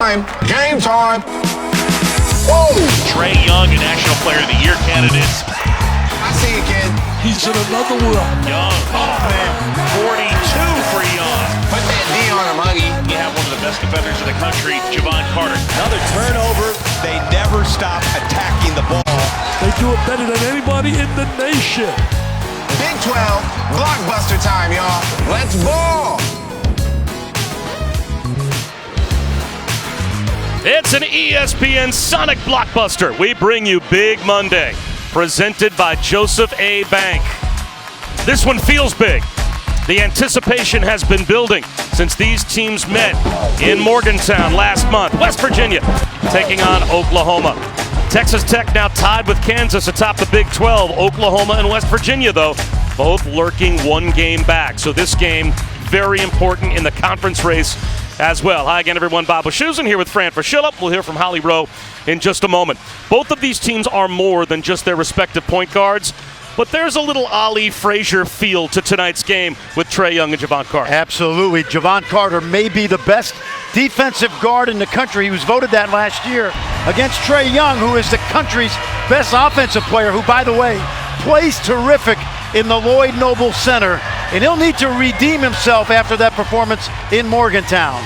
Game time. Woo! Trae Young, a National Player of the Year candidate. I see you, kid. He's in another world. Young, oh man, 42 for Young. Put that D on him, Huggy. You have one of the best defenders in the country, Javon Carter. Another turnover. They never stop attacking the ball. They do it better than anybody in the nation. Big 12, blockbuster time, y'all. Let's ball. It's an ESPN Sonic Blockbuster. We bring you Big Monday, presented by Joseph A. Bank. This one feels big. The anticipation has been building since these teams met in Morgantown last month. West Virginia taking on Oklahoma. Texas Tech now tied with Kansas atop the Big 12. Oklahoma and West Virginia, though, both lurking one game back. So this game, very important in the conference race as well. Hi again, everyone. Bob Wischusen here with Fran Fraschilla. We'll hear from Holly Rowe in just a moment. Both of these teams are more than just their respective point guards, but there's a little Ali Frazier feel to tonight's game with Trae Young and Javon Carter. Absolutely. Javon Carter may be the best defensive guard in the country. He was voted that last year against Trae Young, who is the country's best offensive player, who, by the way, plays terrific in the Lloyd Noble Center, and he'll need to redeem himself after that performance in Morgantown.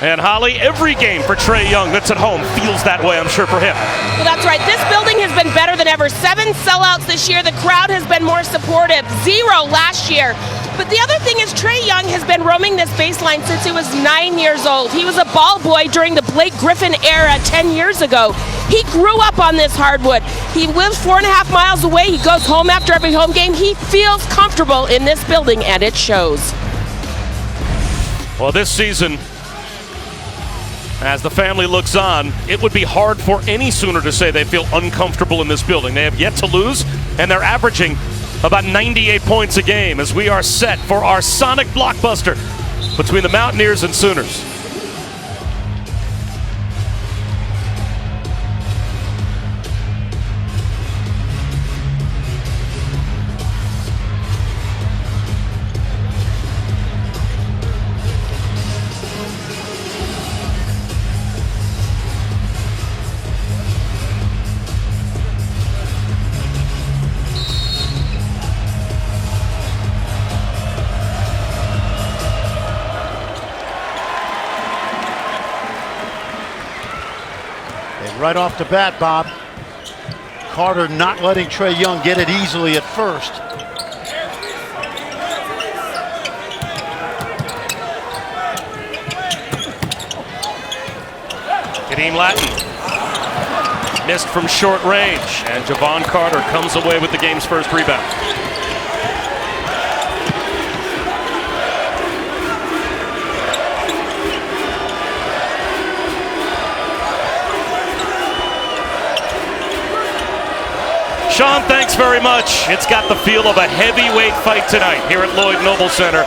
And Holly, every game for Trae Young that's at home feels that way, I'm sure, for him. Well, that's right. This building has been better than ever. 7 sellouts this year. The crowd has been more supportive. 0 last year. But the other thing is Trae Young has been roaming this baseline since he was 9 years old. He was a ball boy during the Blake Griffin era 10 years ago. He grew up on this hardwood. He lives 4.5 miles away. He goes home after every home game. He feels comfortable in this building, and it shows. Well, this season, as the family looks on, it would be hard for any Sooner to say they feel uncomfortable in this building. They have yet to lose, and they're averaging about 98 points a game as we are set for our Sonic Blockbuster between the Mountaineers and Sooners. Right off the bat, Bob, Carter not letting Trae Young get it easily at first. Kadeem Latin missed from short range, and Javon Carter comes away with the game's first rebound. Sean, thanks very much. It's got the feel of a heavyweight fight tonight here at Lloyd Noble Center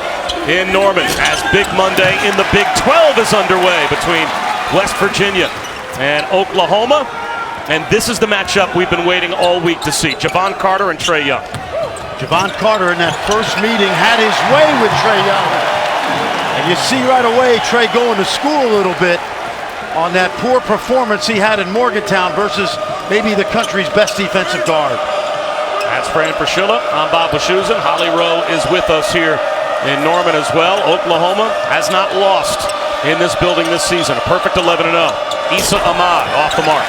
in Norman as Big Monday in the Big 12 is underway between West Virginia and Oklahoma. And this is the matchup we've been waiting all week to see. Javon Carter and Trae Young. Javon Carter in that first meeting had his way with Trae Young. And you see right away Trae going to school a little bit on that poor performance he had in Morgantown versus maybe the country's best defensive guard. That's Fran Fraschilla. I'm Bob Wischusen. Holly Rowe is with us here in Norman as well. Oklahoma has not lost in this building this season. A perfect 11-0. Issa Ahmad off the mark.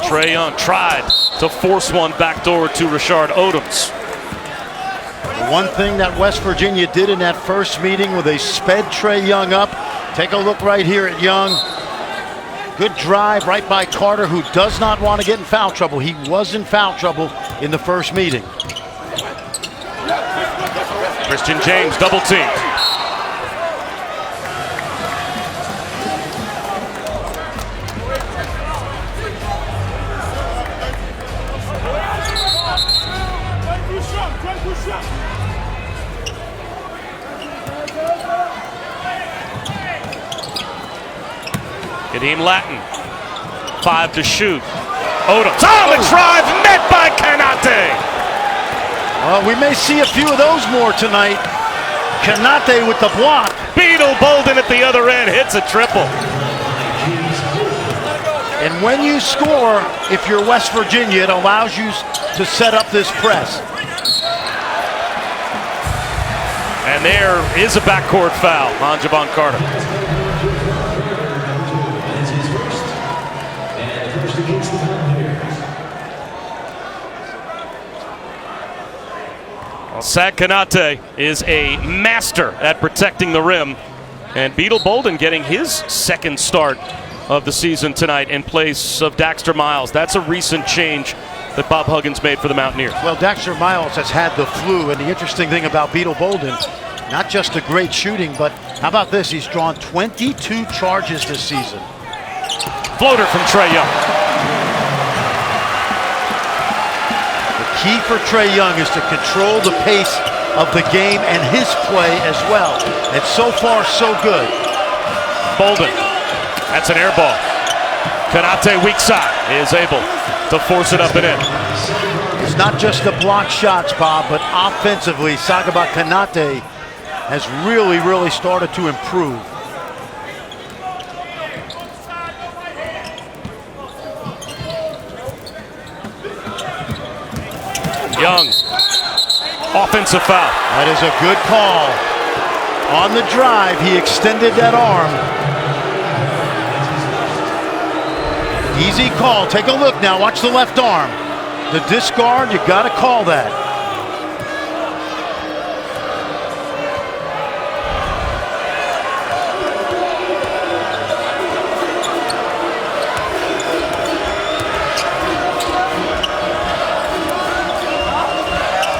Trae Young tried to force one backdoor to Rashard Odoms. One thing that West Virginia did in that first meeting where they sped Trae Young up. Take a look right here at Young. Good drive right by Carter, who does not want to get in foul trouble. He was in foul trouble in the first meeting. Christian James double teamed. Kadeem Latin, 5 to shoot. Odoms, the drive met by Kanate. Well, we may see a few of those more tonight. Kanate with the block. Beetle Bolden at the other end hits a triple. And when you score, if you're West Virginia, it allows you to set up this press. And there is a backcourt foul on Javon Carter. Zach Kanate is a master at protecting the rim. And Beetle Bolden getting his second start of the season tonight in place of Daxter Miles. That's a recent change that Bob Huggins made for the Mountaineers. Well, Daxter Miles has had the flu, and the interesting thing about Beetle Bolden, not just a great shooting, but how about this? He's drawn 22 charges this season. Floater from Trae Young. The key for Trae Young is to control the pace of the game and his play as well. And so far, so good. Bolden. That's an air ball. Kanate weak side is able to force it up and in. It's not just the block shots, Bob, but offensively, Sagaba Kanate has really started to improve. Young. Offensive foul. That is a good call. On the drive, he extended that arm. Easy call. Take a look now. Watch the left arm. The discard, you got to call that.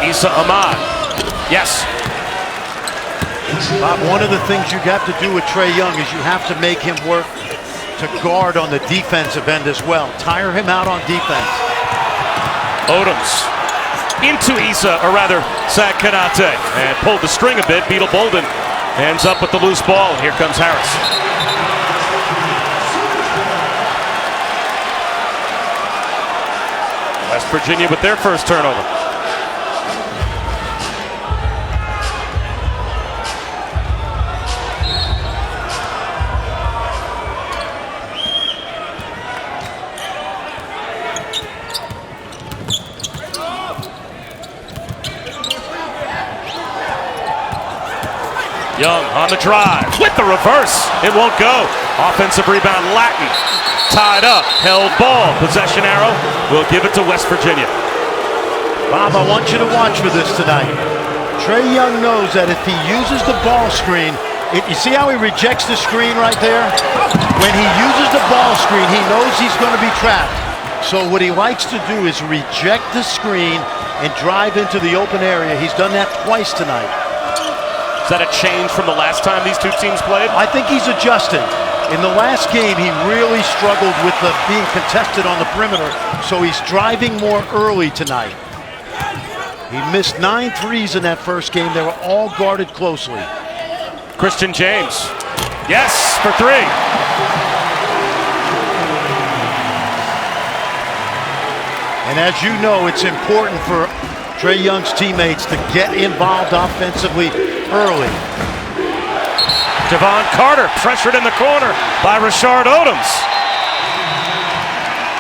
Issa Ahmad. Yes. Bob, one of the things you have to do with Trae Young is you have to make him work to guard on the defensive end as well. Tire him out on defense. Odoms into Issa, or rather Zach Kanate, and pulled the string a bit. Beetle Bolden ends up with the loose ball. Here comes Harris. West Virginia with their first turnover. Young on the drive with the reverse. It won't go. Offensive rebound, Latin. Tied up, held ball. Possession arrow. We'll give it to West Virginia. Bob, I want you to watch for this tonight. Trae Young knows that if he uses the ball screen, you see how he rejects the screen right there? When he uses the ball screen, he knows he's going to be trapped. So what he likes to do is reject the screen and drive into the open area. He's done that twice tonight. Is that a change from the last time these two teams played? I think he's adjusting. In the last game, he really struggled with being contested on the perimeter, so he's driving more early tonight. He missed 9 threes in that first game. They were all guarded closely. Christian James. Yes, for 3. And as you know, it's important for Trae Young's teammates to get involved offensively early. Javon Carter pressured in the corner by Rashard Odoms.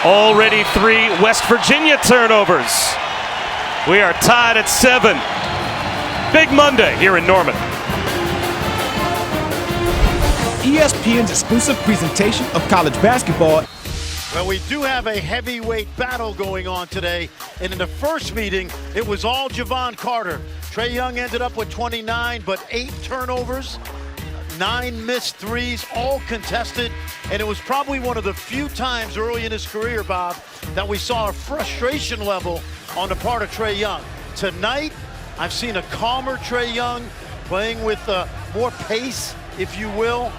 Already 3 West Virginia turnovers. We are tied at 7. Big Monday here in Norman. ESPN's exclusive presentation of college basketball. Well, we do have a heavyweight battle going on today. And in the first meeting, it was all Javon Carter. Trae Young ended up with 29, but 8 turnovers, 9 missed threes, all contested. And it was probably one of the few times early in his career, Bob, that we saw a frustration level on the part of Trae Young. Tonight, I've seen a calmer Trae Young playing with more pace, if you will.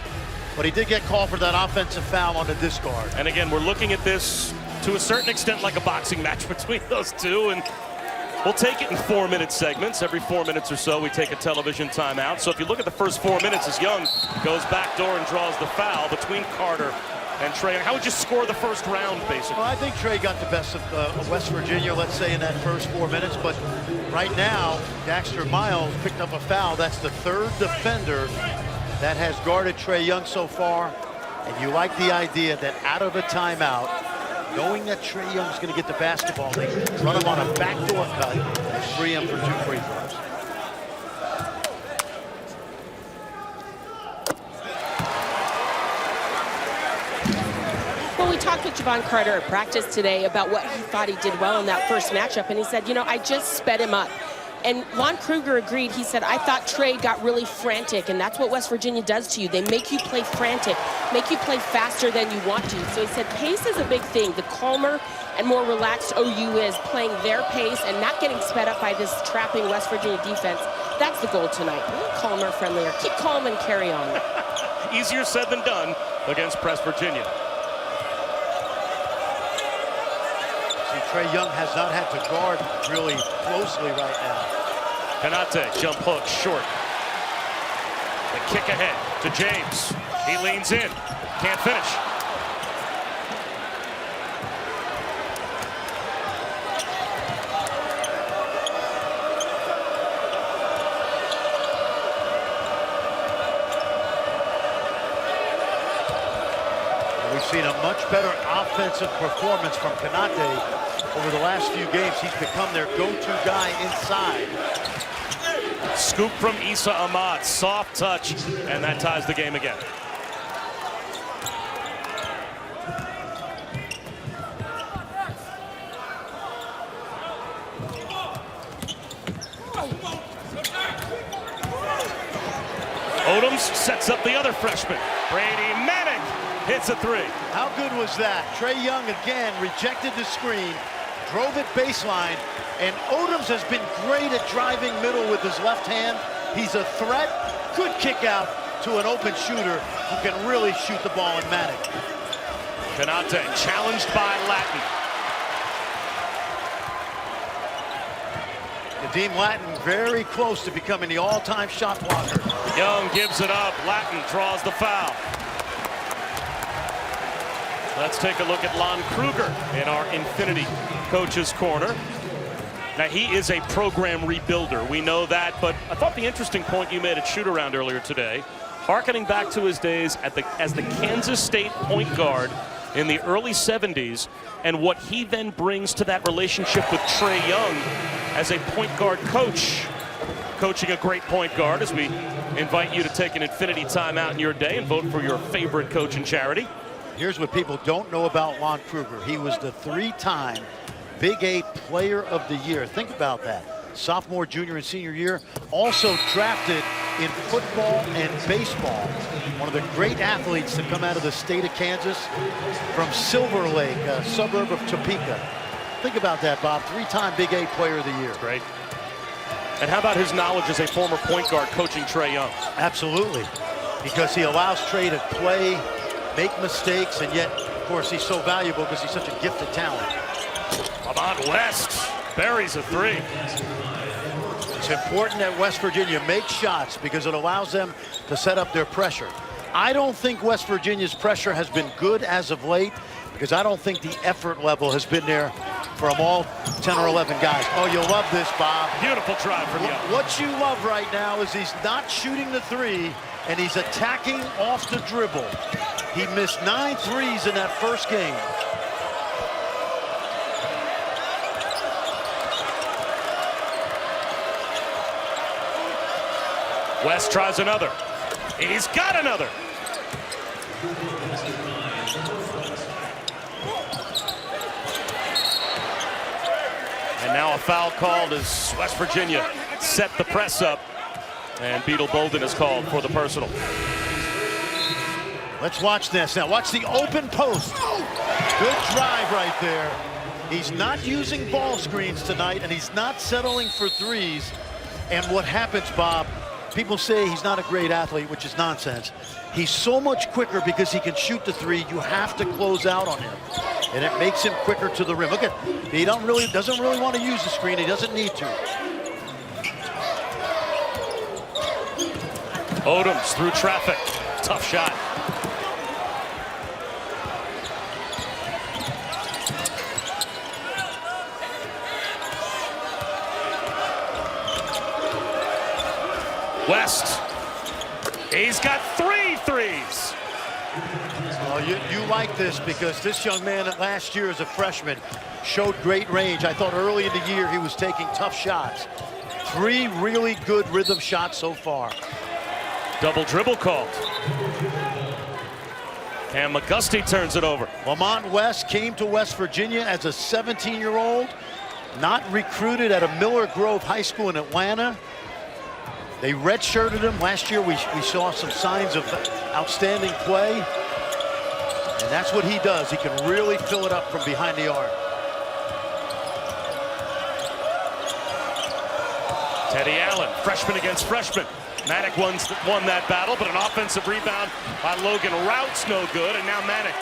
But he did get called for that offensive foul on the discard. And again, we're looking at this to a certain extent like a boxing match between those two. And we'll take it in 4-minute segments. Every 4 minutes or so, we take a television timeout. So if you look at the first 4 minutes as Young goes backdoor and draws the foul between Carter and Trae Young. How would you score the first round, basically? Well, I think Trae got the best of West Virginia, let's say, in that first 4 minutes. But right now, Daxter Miles picked up a foul. That's the third defender that has guarded Trae Young so far. And you like the idea that out of a timeout, knowing that Trae Young's going to get the basketball, they run him on a backdoor cut and free him for 2 free throws. Well, we talked with Javon Carter at practice today about what he thought he did well in that first matchup, and he said, you know, I just sped him up. And Lon Kruger agreed. He said, I thought Trae got really frantic, and that's what West Virginia does to you. They make you play frantic, make you play faster than you want to. So he said pace is a big thing. The calmer and more relaxed OU is, playing their pace and not getting sped up by this trapping West Virginia defense. That's the goal tonight. A little calmer, friendlier. Keep calm and carry on. Easier said than done against West Virginia. Trae Young has not had to guard really closely right now. Konate, jump hook, short. The kick ahead to James. He leans in, can't finish. We've seen a much better offensive performance from Konate over the last few games. He's become their go-to guy inside. Scoop from Issa Ahmad, soft touch, and that ties the game again. Odoms sets up the other freshman. Brady Manick hits a 3. How good was that? Trae Young again rejected the screen, drove it baseline, and Odoms has been great at driving middle with his left hand. He's a threat. Good kick out to an open shooter who can really shoot the ball in Manick. Konate challenged by Latin. Nadim Latin very close to becoming the all-time shot blocker. Young gives it up. Latin draws the foul. Let's take a look at Lon Kruger in our Infinity Coach's Corner. Now, he is a program rebuilder. We know that, but I thought the interesting point you made at shoot-around earlier today, hearkening back to his days as the Kansas State point guard in the early 70s, and what he then brings to that relationship with Trae Young as a point guard coach, coaching a great point guard, as we invite you to take an infinity timeout in your day and vote for your favorite coach and charity. Here's what people don't know about Lon Kruger. He was the 3-time Big 8 Player of the Year. Think about that. Sophomore, junior, and senior year. Also drafted in football and baseball. One of the great athletes to come out of the state of Kansas from Silver Lake, a suburb of Topeka. Think about that, Bob. 3-time Big 8 Player of the Year. Great. And how about his knowledge as a former point guard coaching Trae Young? Absolutely. Because he allows Trae to play, make mistakes, and yet, of course, he's so valuable because he's such a gifted talent. Ahmad West buries a 3. It's important that West Virginia make shots because it allows them to set up their pressure. I don't think West Virginia's pressure has been good as of late because I don't think the effort level has been there from all 10 or 11 guys. Oh, you'll love this, Bob. Beautiful drive from Young. What you love right now is he's not shooting the 3 and he's attacking off the dribble. He missed 9 threes in that first game. West tries another. He's got another. And now a foul called as West Virginia set the press up. And Beetle Bolden is called for the personal. Let's watch this. Now watch the open post. Good drive right there. He's not using ball screens tonight, and he's not settling for threes. And what happens, Bob, people say he's not a great athlete, which is nonsense. He's so much quicker because he can shoot the 3. You have to close out on him, and it makes him quicker to the rim. Look at, he doesn't really want to use the screen. He doesn't need to. Odoms through traffic. Tough shot. West. He's got 3 threes. Well, you like this because this young man last year as a freshman showed great range. I thought early in the year he was taking tough shots. 3 really good rhythm shots so far. Double dribble called. And McGusty turns it over. Lamont West came to West Virginia as a 17-year-old, not recruited at a Miller Grove High School in Atlanta. They redshirted him. Last year we saw some signs of outstanding play. And that's what he does. He can really fill it up from behind the arc. Teddy Allen, freshman against freshman. Maddock won that battle, but an offensive rebound by Logan Rout's no good, and now Maddock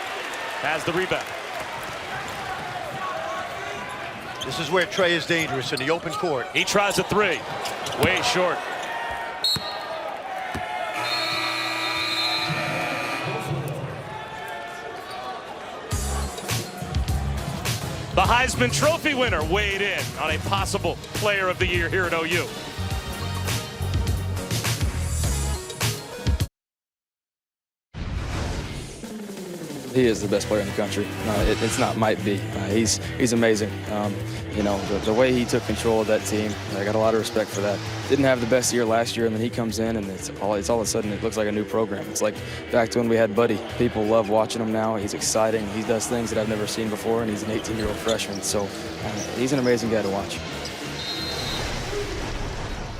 has the rebound. This is where Trey is dangerous in the open court. He tries a 3, way short. The Heisman Trophy winner weighed in on a possible Player of the Year here at OU. He is the best player in the country. It's not might be. He's amazing. You know, the way he took control of that team, I got a lot of respect for that. Didn't have the best year last year, and then he comes in, and it's all of a sudden it looks like a new program. It's like back to when we had Buddy. People love watching him now. He's exciting. He does things that I've never seen before, and he's an 18-year-old freshman. So he's an amazing guy to watch.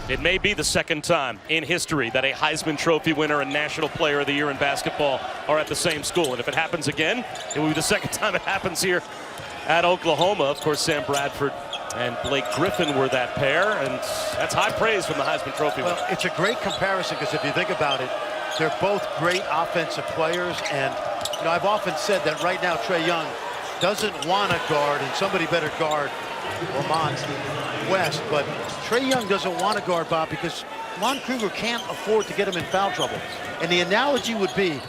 It may be the second time in history that a Heisman Trophy winner and National Player of the Year in basketball are at the same school. And if it happens again, it will be the second time it happens here at Oklahoma. Of course, Sam Bradford and Blake Griffin were that pair, and that's high praise from the Heisman Trophy winner. Well, it's a great comparison because if you think about it, they're both great offensive players. And, you know, I've often said that right now Trey Young doesn't want to guard, and somebody better guard Lamont West. But Trey Young doesn't want to guard Bob because Lon Kruger can't afford to get him in foul trouble. And the analogy would be,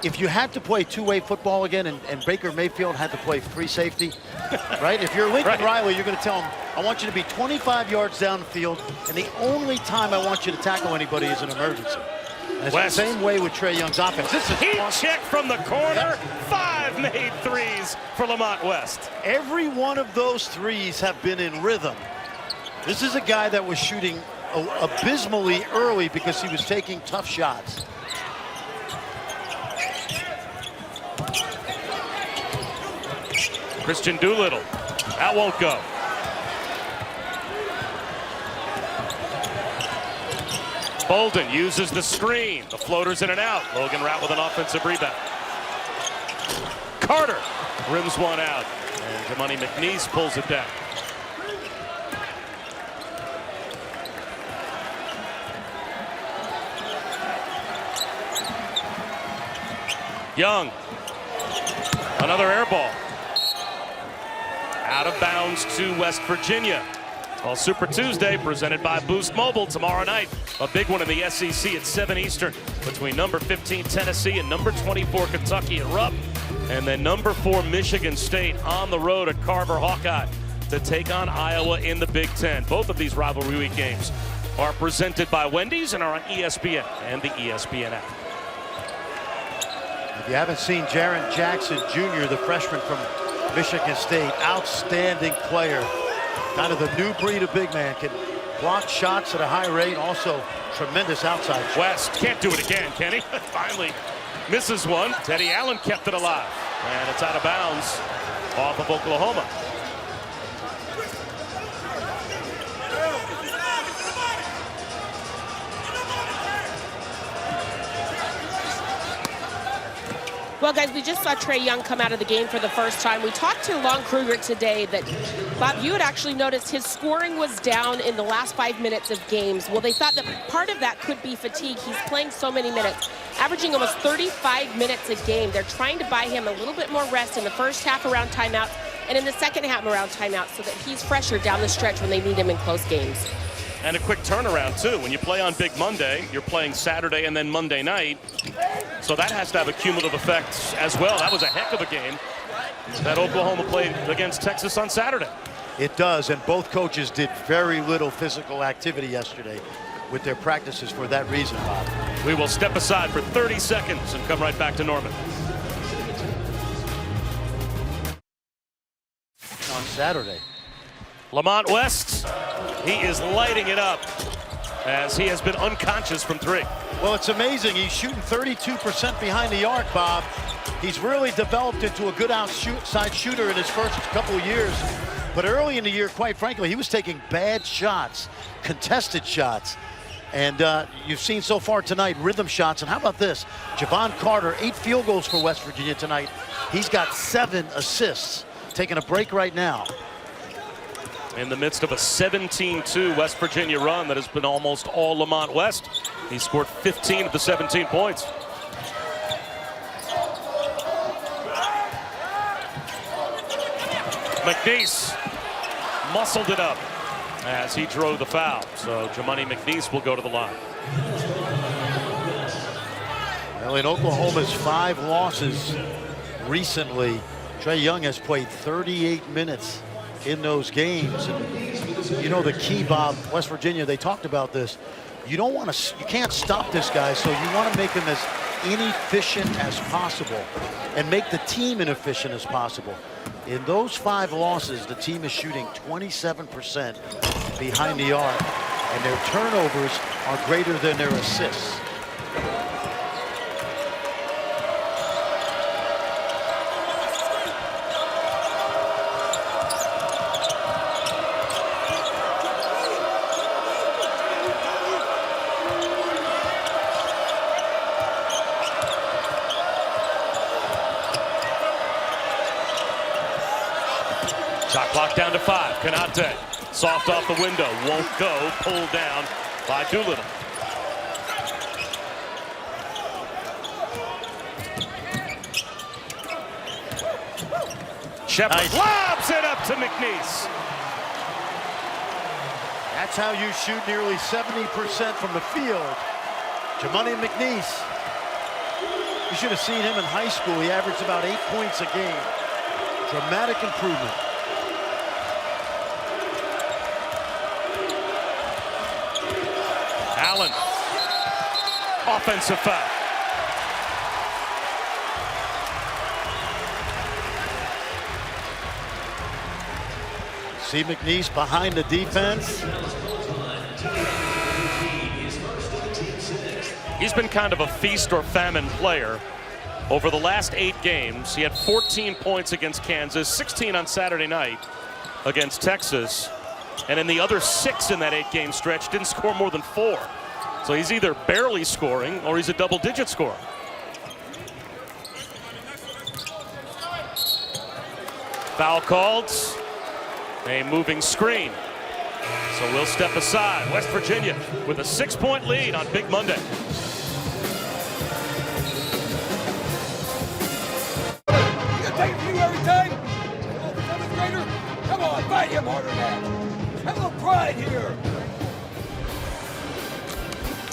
if you had to play two-way football again and Baker Mayfield had to play free safety, right? If you're Lincoln Riley, you're going to tell him, I want you to be 25 yards down the field, and the only time I want you to tackle anybody is an emergency. And it's the same way with Trey Young's offense. This is Heat check from the corner. 5 made threes for Lamont West. Every one of those threes have been in rhythm. This is a guy that was shooting abysmally early because he was taking tough shots. Christian Doolittle. That won't go. Bolden uses the screen. The floater's in and out. Logan Rout with an offensive rebound. Carter rims one out. And Jamani McNeese pulls it down. Young. Another air ball. Out of bounds to West Virginia. It's called Super Tuesday, presented by Boost Mobile tomorrow night. A big one in the SEC at 7 Eastern between number 15 Tennessee and number 24 Kentucky at Rupp. And then number 4 Michigan State on the road at Carver Hawkeye to take on Iowa in the Big Ten. Both of these rivalry week games are presented by Wendy's and are on ESPN and the ESPN app. If you haven't seen Jaren Jackson Jr., the freshman from Michigan State, outstanding player. Kind of the new breed of big man, can block shots at a high rate, also tremendous outside shot. West can't do it again, can he? Finally misses one. Teddy Allen kept it alive, and it's out of bounds off of Oklahoma. Well, guys, we just saw Trey Young come out of the game for the first time. We talked to Lon Kruger today that, Bob, you had actually noticed his scoring was down in the last 5 minutes of games. Well, they thought that part of that could be fatigue. He's playing so many minutes, averaging almost 35 minutes a game. They're trying to buy him a little bit more rest in the first half around timeout and in the second half around timeout so that he's fresher down the stretch when they need him in close games. And a quick turnaround, too. When you play on Big Monday, you're playing Saturday and then Monday night. So that has to have a cumulative effect as well. That was a heck of a game that Oklahoma played against Texas on Saturday. It does, and both coaches did very little physical activity yesterday. with their practices for that reason, Bob. We will step aside for 30 seconds and come right back to Norman. On Saturday. Lamont West, he is lighting it up as he has been unconscious from three. Well, it's amazing. He's shooting 32% behind the arc, Bob. He's really developed into a good outside shooter in his first couple of years. But early in the year, quite frankly, he was taking bad shots, contested shots. And you've seen so far tonight rhythm shots. And how about this? Javon Carter, 8 field goals for West Virginia tonight. He's got 7 assists. Taking a break right now. In the midst of a 17-2 West Virginia run that has been almost all Lamont West. He scored 15 of the 17 points. McNeese muscled it up as he drove the foul. So Jamani McNeese will go to the line. Well, in Oklahoma's 5 losses recently, Trae Young has played 38 minutes in those games. And you know the key, Bob, West Virginia, they talked about this. You can't stop this guy, so you want to make him as inefficient as possible and make the team inefficient as possible. In those 5 losses, the team is shooting 27% behind the arc, and their turnovers are greater than their assists. Shot clock down to 5. Kanate, soft off the window, won't go. Pulled down by Doolittle. Shepard lobs it up to McNeese. That's how you shoot nearly 70% from the field. Jamani McNeese. You should have seen him in high school. He averaged about 8 points a game. Dramatic improvement. Allen. Offensive foul. See McNeese behind the defense. He's been kind of a feast or famine player. Over the last 8 games, he had 14 points against Kansas, 16 on Saturday night against Texas. And in the other 6 in that 8-game stretch, didn't score more than 4. So he's either barely scoring or he's a double-digit scorer. Foul called. A moving screen. So we'll step aside. West Virginia with a 6-point lead on Big Monday. You gonna take it from you every time? Seventh grader? Come on, fight him harder than that. Have a little pride here.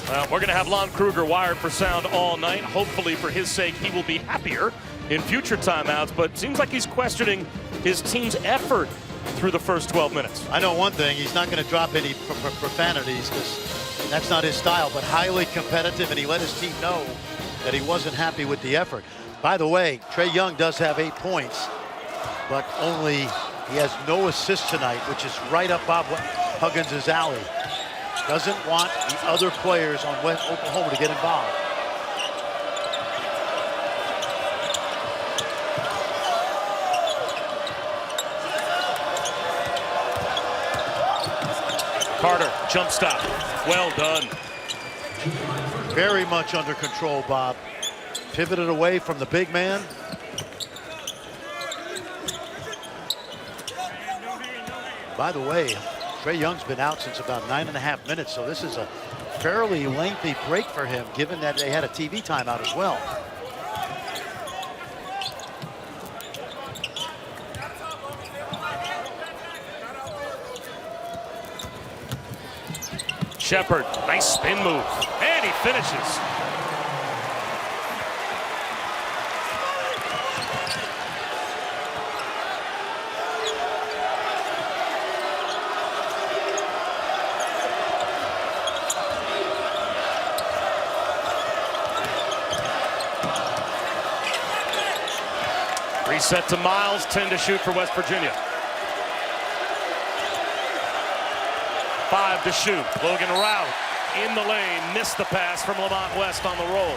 Well, we're going to have Lon Kruger wired for sound all night. Hopefully, for his sake, he will be happier in future timeouts. But it seems like he's questioning his team's effort through the first 12 minutes. I know one thing, he's not going to drop any profanities because that's not his style, but highly competitive, and he let his team know that he wasn't happy with the effort. By the way, Trae Young does have 8 points, but he has no assists tonight, which is right up Bob Huggins' alley. Doesn't want the other players on West Oklahoma to get involved. Carter, jump stop. Well done. Very much under control, Bob. Pivoted away from the big man. By the way, Trae Young's been out since about 9.5 minutes, so this is a fairly lengthy break for him, given that they had a TV timeout as well. Shepard, nice spin move, and he finishes. Reset to Miles, 10 to shoot for West Virginia. 5 to shoot. Logan Rout in the lane, missed the pass from Lamont West on the roll.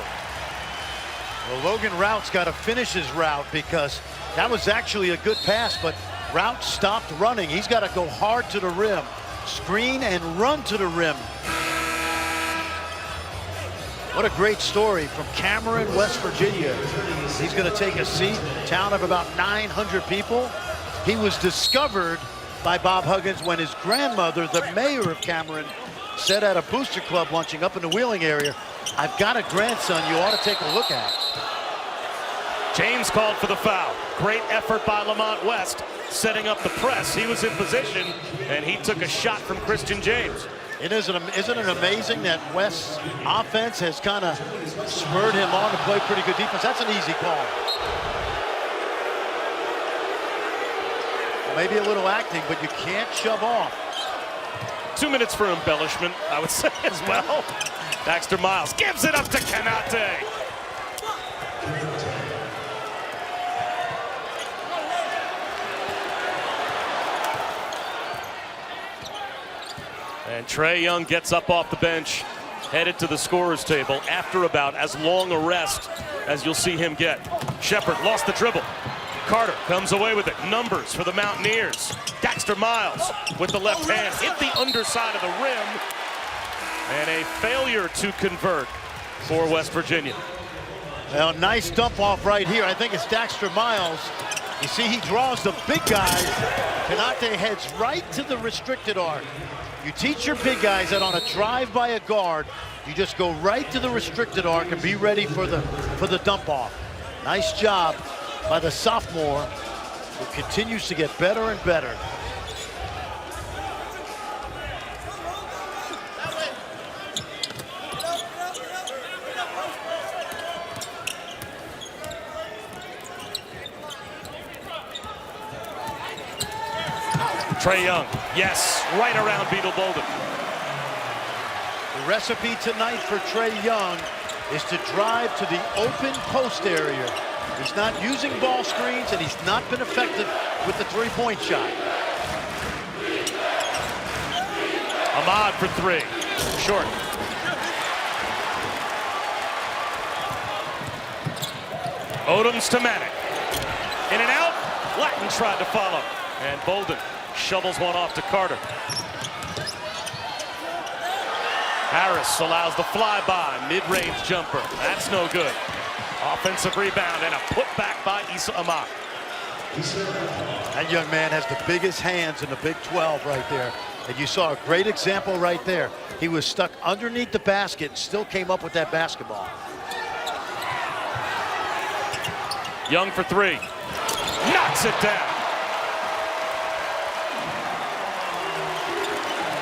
Well, Logan Rout's got to finish his route because that was actually a good pass, but Rout stopped running. He's got to go hard to the rim, screen and run to the rim. What a great story from Cameron, West Virginia. He's going to take a seat, a town of about 900 people. He was discovered by Bob Huggins when his grandmother, the mayor of Cameron, said at a booster club lunching up in the Wheeling area, "I've got a grandson you ought to take a look at." James called for the foul. Great effort by Lamont West, setting up the press. He was in position, and he took a shot from Christian James. Isn't it amazing that West's offense has kind of spurred him on to play pretty good defense? That's an easy call. Maybe a little acting, but you can't shove off. 2 minutes for embellishment, I would say as well. Daxter Miles gives it up to Kanate. And Trae Young gets up off the bench, headed to the scorer's table after about as long a rest as you'll see him get. Shepard lost the dribble. Carter comes away with it. Numbers for the Mountaineers. Daxter Miles with the left hand, hit the underside of the rim, and a failure to convert for West Virginia. Well, nice dump off right here. I think it's Daxter Miles. You see, he draws the big guys. Kanate heads right to the restricted arc. You teach your big guys that on a drive by a guard, you just go right to the restricted arc and be ready for the dump off. Nice job by the sophomore, who continues to get better and better. Trae Young, yes, right around Beetle Bolden. The recipe tonight for Trae Young is to drive to the open post area. He's not using ball screens, and he's not been effective with the three-point shot. Ahmad for three, short. Odoms to Manek. In and out, Latin tried to follow, and Bolden shovels one off to Carter. Harris allows the flyby, mid-range jumper. That's no good. Offensive rebound and a putback by Issa Ahmad. That young man has the biggest hands in the Big 12 right there. And you saw a great example right there. He was stuck underneath the basket and still came up with that basketball. Young for three. Knocks it down.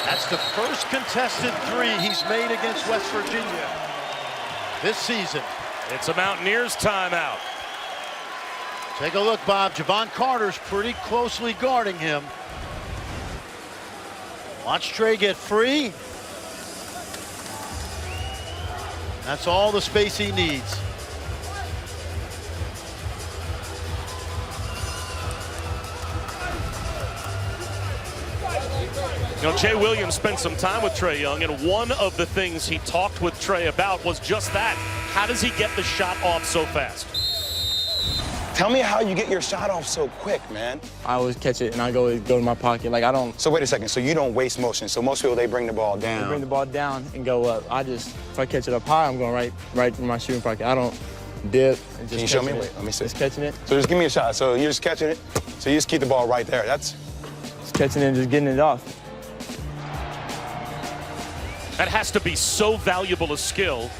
That's the first contested three he's made against West Virginia this season. It's a Mountaineers timeout. Take a look, Bob. Javon Carter's pretty closely guarding him. Watch Trae get free. That's all the space he needs. You know, Jay Williams spent some time with Trae Young, and one of the things he talked with Trae about was just that. How does he get the shot off so fast? Tell me how you get your shot off so quick, man. I always catch it and I go to my pocket. Like, I don't. So wait a second. So you don't waste motion. So most people, they bring the ball down. They bring the ball down and go up. If I catch it up high, I'm going right in my shooting pocket. I don't dip. And just Can you show me? it. Wait, let me see. Just catching it. So just give me a shot. So you're just catching it. So you just keep the ball right there. That's. Just catching it and just getting it off. That has to be so valuable a skill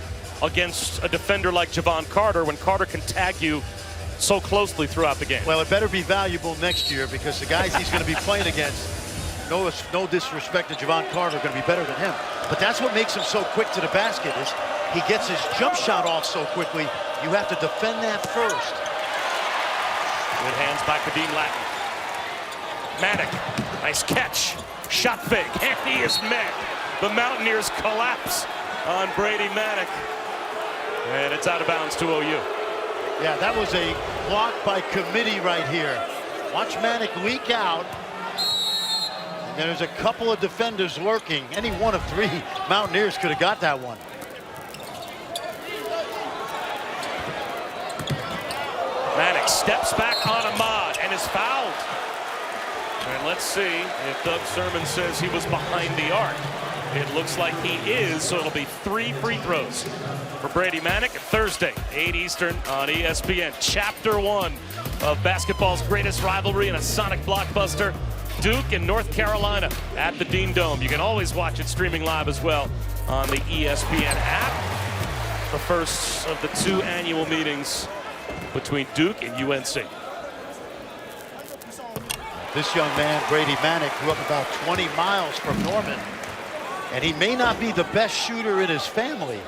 against a defender like Javon Carter when Carter can tag you so closely throughout the game. Well, it better be valuable next year because the guys he's going to be playing against, no disrespect to Javon Carter, are going to be better than him. But that's what makes him so quick to the basket is he gets his jump shot off so quickly. You have to defend that first. Good hands by Kadeem Latin. Manek, nice catch. Shot fake, and he is met. The Mountaineers collapse on Brady Manek. And it's out of bounds to OU. Yeah, that was a block by committee right here. Watch Manick leak out. And there's a couple of defenders lurking. Any one of three Mountaineers could have got that one. Manick steps back on Ahmad and is fouled. And let's see if Doug Sermon says he was behind the arc. It looks like he is, so it'll be 3 free throws for Brady Manick. Thursday, 8 Eastern on ESPN. Chapter 1 of basketball's greatest rivalry and a Sonic blockbuster. Duke and North Carolina at the Dean Dome. You can always watch it streaming live as well on the ESPN app. The first of the 2 annual meetings between Duke and UNC. This young man, Brady Manick, grew up about 20 miles from Norman. And he may not be the best shooter in his family.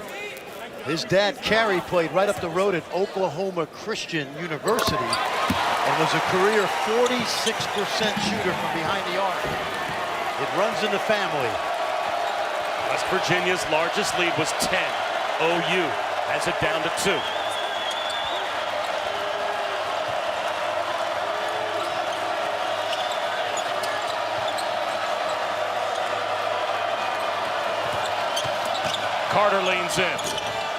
His dad, Carey, played right up the road at Oklahoma Christian University and was a career 46% shooter from behind the arc. It runs in the family. West Virginia's largest lead was 10. OU has it down to 2. Carter leans in.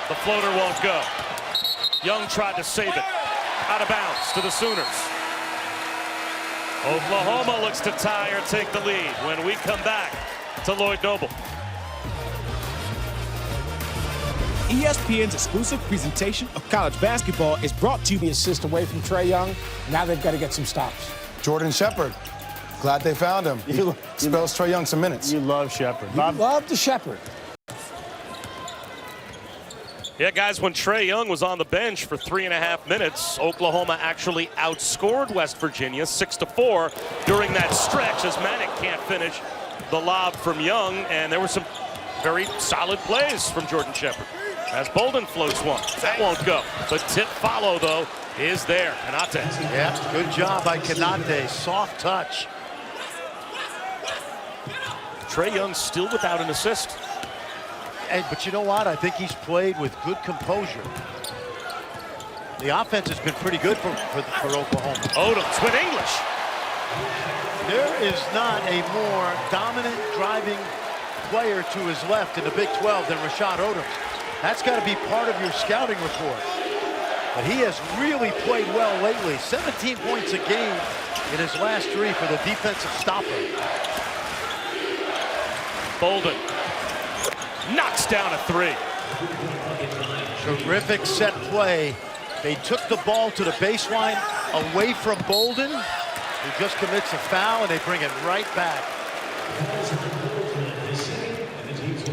The floater won't go. Young tried to save it. Out of bounds to the Sooners. Oklahoma looks to tie or take the lead when we come back to Lloyd Noble. ESPN's exclusive presentation of college basketball is brought to you. The assist away from Trae Young. Now they've got to get some stops. Jordan Shepherd. Glad they found him. He spells Trae Young some minutes. You love Shepherd. You love the Shepherd. Yeah, guys, when Trae Young was on the bench for 3.5 minutes, Oklahoma actually outscored West Virginia 6-4 during that stretch as Manick can't finish the lob from Young, and there were some very solid plays from Jordan Shepherd as Bolden floats one. That won't go. The tip follow, though, is there. Kanate. Yeah, good job by Kanate. Soft touch. Trae Young still without an assist. But you know what? I think he's played with good composure. The offense has been pretty good for Oklahoma. Odoms with English. There is not a more dominant driving player to his left in the Big 12 than Rashad Odoms. That's got to be part of your scouting report. But he has really played well lately. 17 points a game in his last 3 for the defensive stopper. Bolden knocks down a 3. Terrific set play. They took the ball to the baseline away from Bolden, who just commits a foul, and they bring it right back.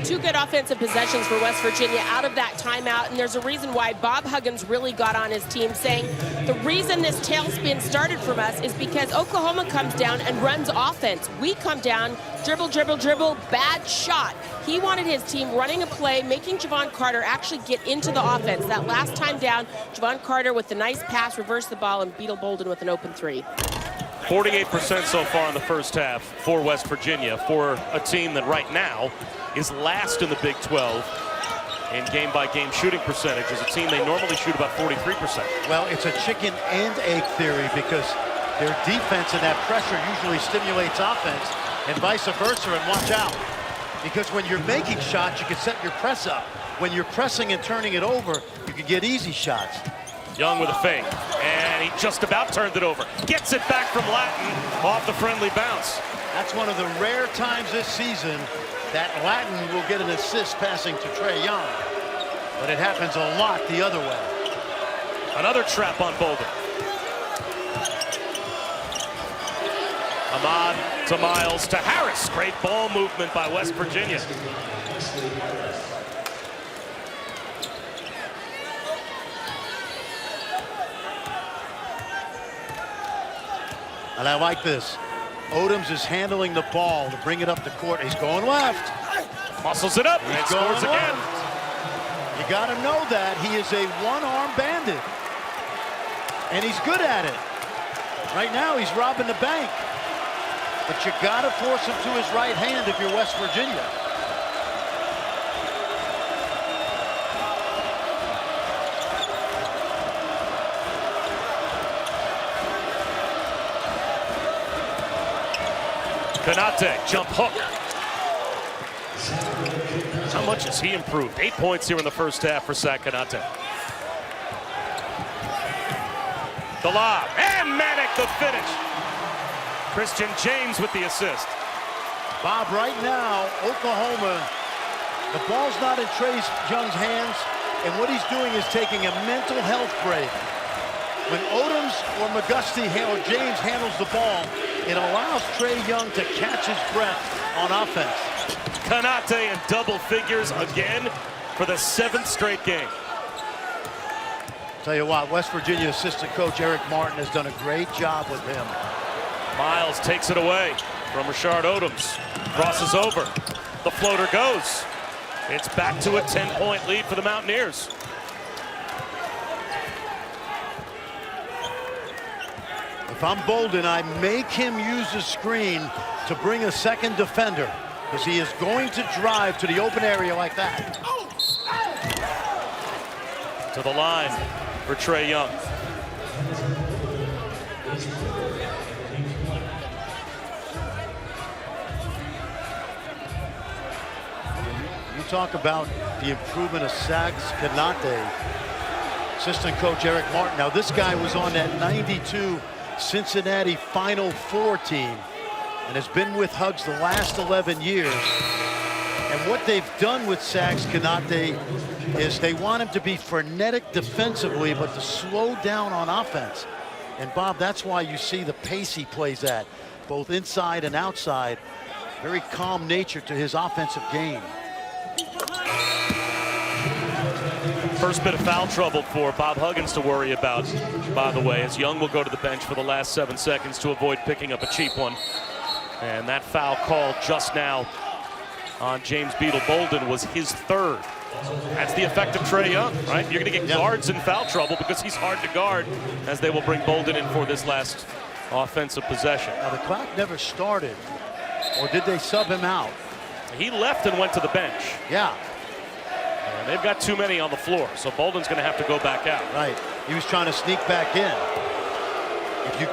2 good offensive possessions for West Virginia out of that timeout, and there's a reason why Bob Huggins really got on his team, saying the reason this tailspin started from us is because Oklahoma comes down and runs offense. We come down, dribble, dribble, dribble, bad shot. He wanted his team running a play, making Javon Carter actually get into the offense. That last time down, Javon Carter with the nice pass, reversed the ball, and Beetle Bolden with an open 3. 48% so far in the first half for West Virginia, for a team that right now is last in the Big 12 in game-by-game shooting percentage. As a team, they normally shoot about 43%. Well, it's a chicken and egg theory because their defense and that pressure usually stimulates offense and vice versa, and watch out. Because when you're making shots, you can set your press up. When you're pressing and turning it over, you can get easy shots. Young with a fake, and he just about turned it over. Gets it back from Latin off the friendly bounce. That's one of the rare times this season that Latin will get an assist passing to Trae Young. But it happens a lot the other way. Another trap on Bolden. Ahmad to Miles to Harris. Great ball movement by West Virginia. And I like this. Odoms is handling the ball to bring it up the court. He's going left. Muscles it up and scores again. You got to know that. He is a one-arm bandit. And he's good at it. Right now, he's robbing the bank. But you got to force him to his right hand if you're West Virginia. Konate, jump hook. How much has he improved? 8 points here in the first half for Zach Konate. The lob, and Manic the finish. Christian James with the assist. Bob, right now, Oklahoma, the ball's not in Trae Young's hands, and what he's doing is taking a mental health break. When Odoms or McGusty or James handles the ball, it allows Trae Young to catch his breath on offense. Konate in double figures again for the 7th straight game. Tell you what, West Virginia assistant coach Eric Martin has done a great job with him. Miles takes it away from Rashard Odoms. Crosses over. The floater goes. It's back to a 10-point lead for the Mountaineers. If I'm Bolden, I make him use the screen to bring a second defender, because he is going to drive to the open area like that. To the line for Trae Young. You talk about the improvement of Zach Konate. Assistant coach Eric Martin. Now this guy was on that 92 Cincinnati Final Four team and has been with Hugs the last 11 years. And what they've done with Zach Konate is they want him to be frenetic defensively, but to slow down on offense. And Bob, that's why you see the pace he plays at, both inside and outside. Very calm nature to his offensive game. First bit of foul trouble for Bob Huggins to worry about, by the way, as Young will go to the bench for the last 7 seconds to avoid picking up a cheap one. And that foul called just now on James Beetle Bolden was his 3rd. That's the effect of Trae Young, right? You're going to get guards in foul trouble because he's hard to guard, as they will bring Bolden in for this last offensive possession. Now the clock never started, or did they sub him out? He left and went to the bench. Yeah. And they've got too many on the floor, so Bolden's going to have to go back out. Right. He was trying to sneak back in. If you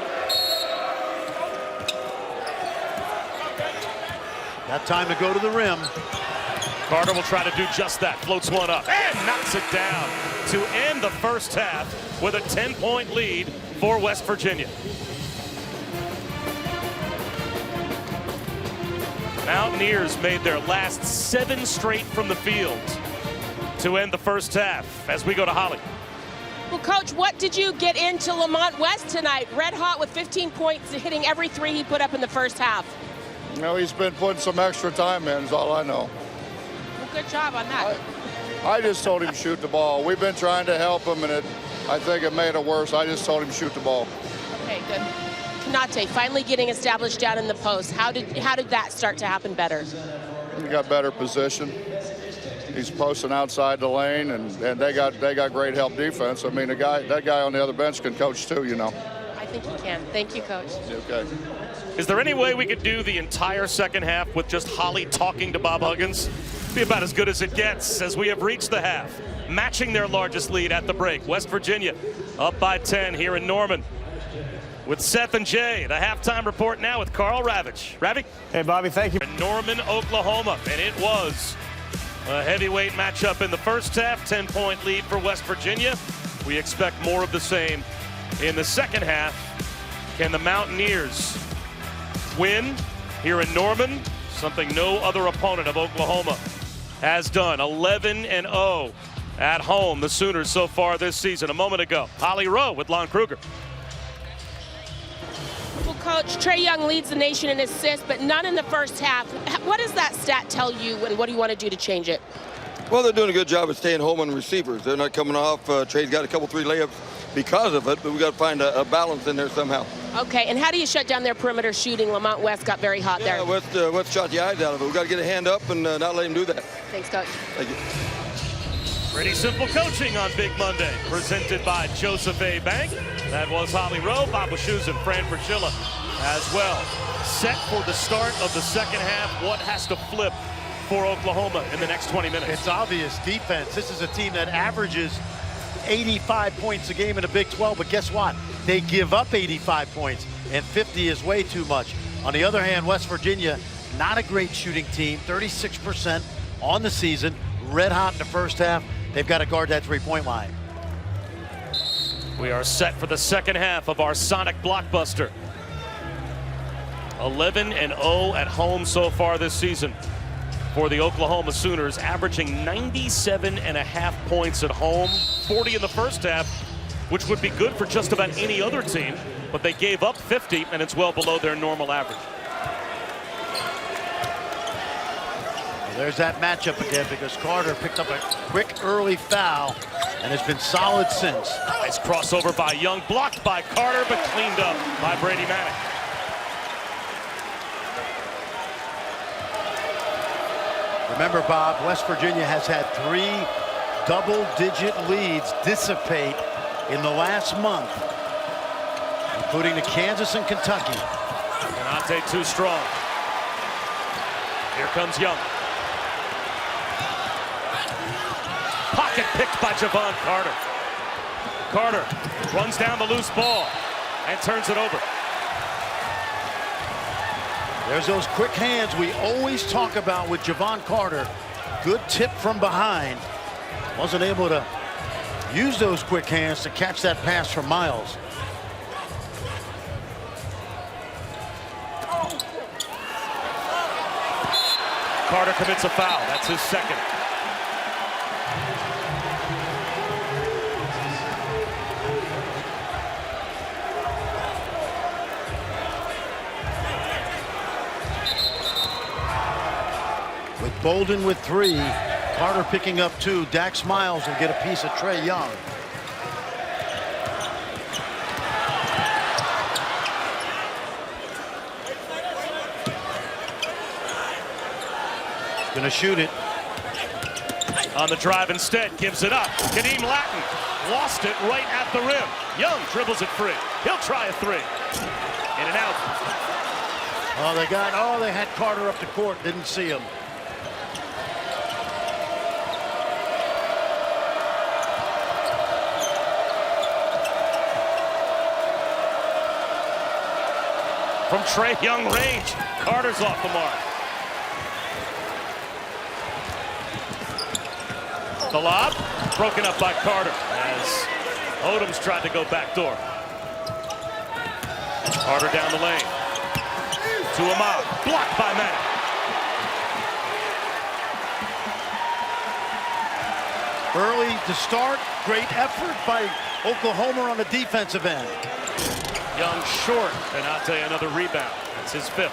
got time to go to the rim. Carter will try to do just that. Floats one up and knocks it down to end the first half with a 10-point lead for West Virginia. Mountaineers made their last 7 straight from the field to end the first half as we go to Holly. Well, Coach, what did you get into Lamont West tonight? Red hot with 15 points, hitting every 3 he put up in the first half. You know, he's been putting some extra time in, is all I know. Well, good job on that. I just told him to shoot the ball. We've been trying to help him, and I think it made it worse. I just told him to shoot the ball. Okay, good. Konate finally getting established down in the post. How did that start to happen better? He got better position. He's posting outside the lane, and they got great help defense. I mean, that guy on the other bench can coach too, you know. I think he can. Thank you, Coach. Okay. Is there any way we could do the entire second half with just Holly talking to Bob Huggins? Be about as good as it gets as we have reached the half, matching their largest lead at the break. West Virginia up by 10 here in Norman. With Seth and Jay, the halftime report now with Carl Ravitch. Ravi? Hey, Bobby, thank you. In Norman, Oklahoma, and it was a heavyweight matchup in the first half, 10-point lead for West Virginia. We expect more of the same in the second half. Can the Mountaineers win here in Norman? Something no other opponent of Oklahoma has done. 11-0 at home, the Sooners so far this season. A moment ago, Holly Rowe with Lon Kruger. Well, Coach, Trae Young leads the nation in assists, but none in the first half. What does that stat tell you, and what do you want to do to change it? Well, they're doing a good job of staying home on receivers. They're not coming off. Trae's got a couple, 3 layups because of it, but we got to find a balance in there somehow. Okay, and how do you shut down their perimeter shooting? Lamont West got very hot there. West shot the eyes out of it. We got to get a hand up and not let him do that. Thanks, Coach. Thank you. Pretty simple coaching on Big Monday, presented by Joseph A. Bank. That was Holly Rowe, Bob Wischusen, and Fran Fraschilla as well. Set for the start of the second half. What has to flip for Oklahoma in the next 20 minutes? It's obvious defense. This is a team that averages 85 points a game in the Big 12, but guess what? They give up 85 points, and 50 is way too much. On the other hand, West Virginia, not a great shooting team, 36% on the season, red hot in the first half. They've got to guard that three-point line. We are set for the second half of our Sonic Blockbuster. 11-0 at home so far this season for the Oklahoma Sooners, averaging 97.5 points at home, 40 in the first half, which would be good for just about any other team, but they gave up 50, and it's well below their normal average. Well, there's that matchup again because Carter picked up a quick early foul and has been solid since. Nice crossover by Young, blocked by Carter, but cleaned up by Brady Manek. Remember, Bob, West Virginia has had 3 double-digit leads dissipate in the last month, including to Kansas and Kentucky. Konate too strong. Here comes Young. Pocket picked by Javon Carter. Carter runs down the loose ball and turns it over. There's those quick hands we always talk about with Javon Carter. Good tip from behind. Wasn't able to use those quick hands to catch that pass from Miles. Carter commits a foul. That's his second. With Bolden with 3, Carter picking up 2. Dax Miles will get a piece of Trae Young. He's gonna shoot it. On the drive instead, gives it up. Kadeem Latin lost it right at the rim. Young dribbles it free. He'll try a 3. In and out. Oh, they had Carter up the court, didn't see him. From Trae Young range, Carter's off the mark. The lob, broken up by Carter as Odom's tried to go backdoor. Carter down the lane. To Ahmad, blocked by Manek. Early to start, great effort by Oklahoma on the defensive end. Young short, Konate another rebound. That's his 5th.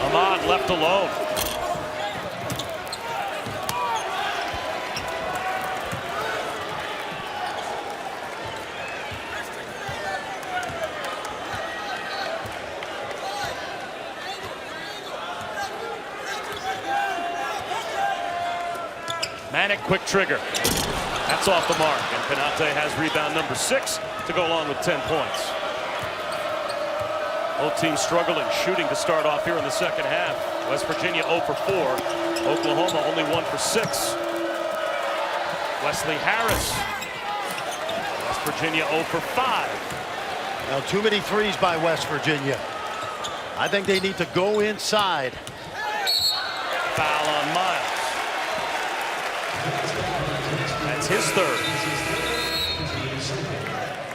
Ahmad left alone. Manek, quick trigger. That's off the mark, and Konate has rebound number 6 to go along with 10 points. Both teams struggling shooting to start off here in the second half. West Virginia 0 for 4. Oklahoma only 1 for 6. Wesley Harris. West Virginia 0 for 5. Now, too many threes by West Virginia. I think they need to go inside. Foul on Miles. That's his 3rd.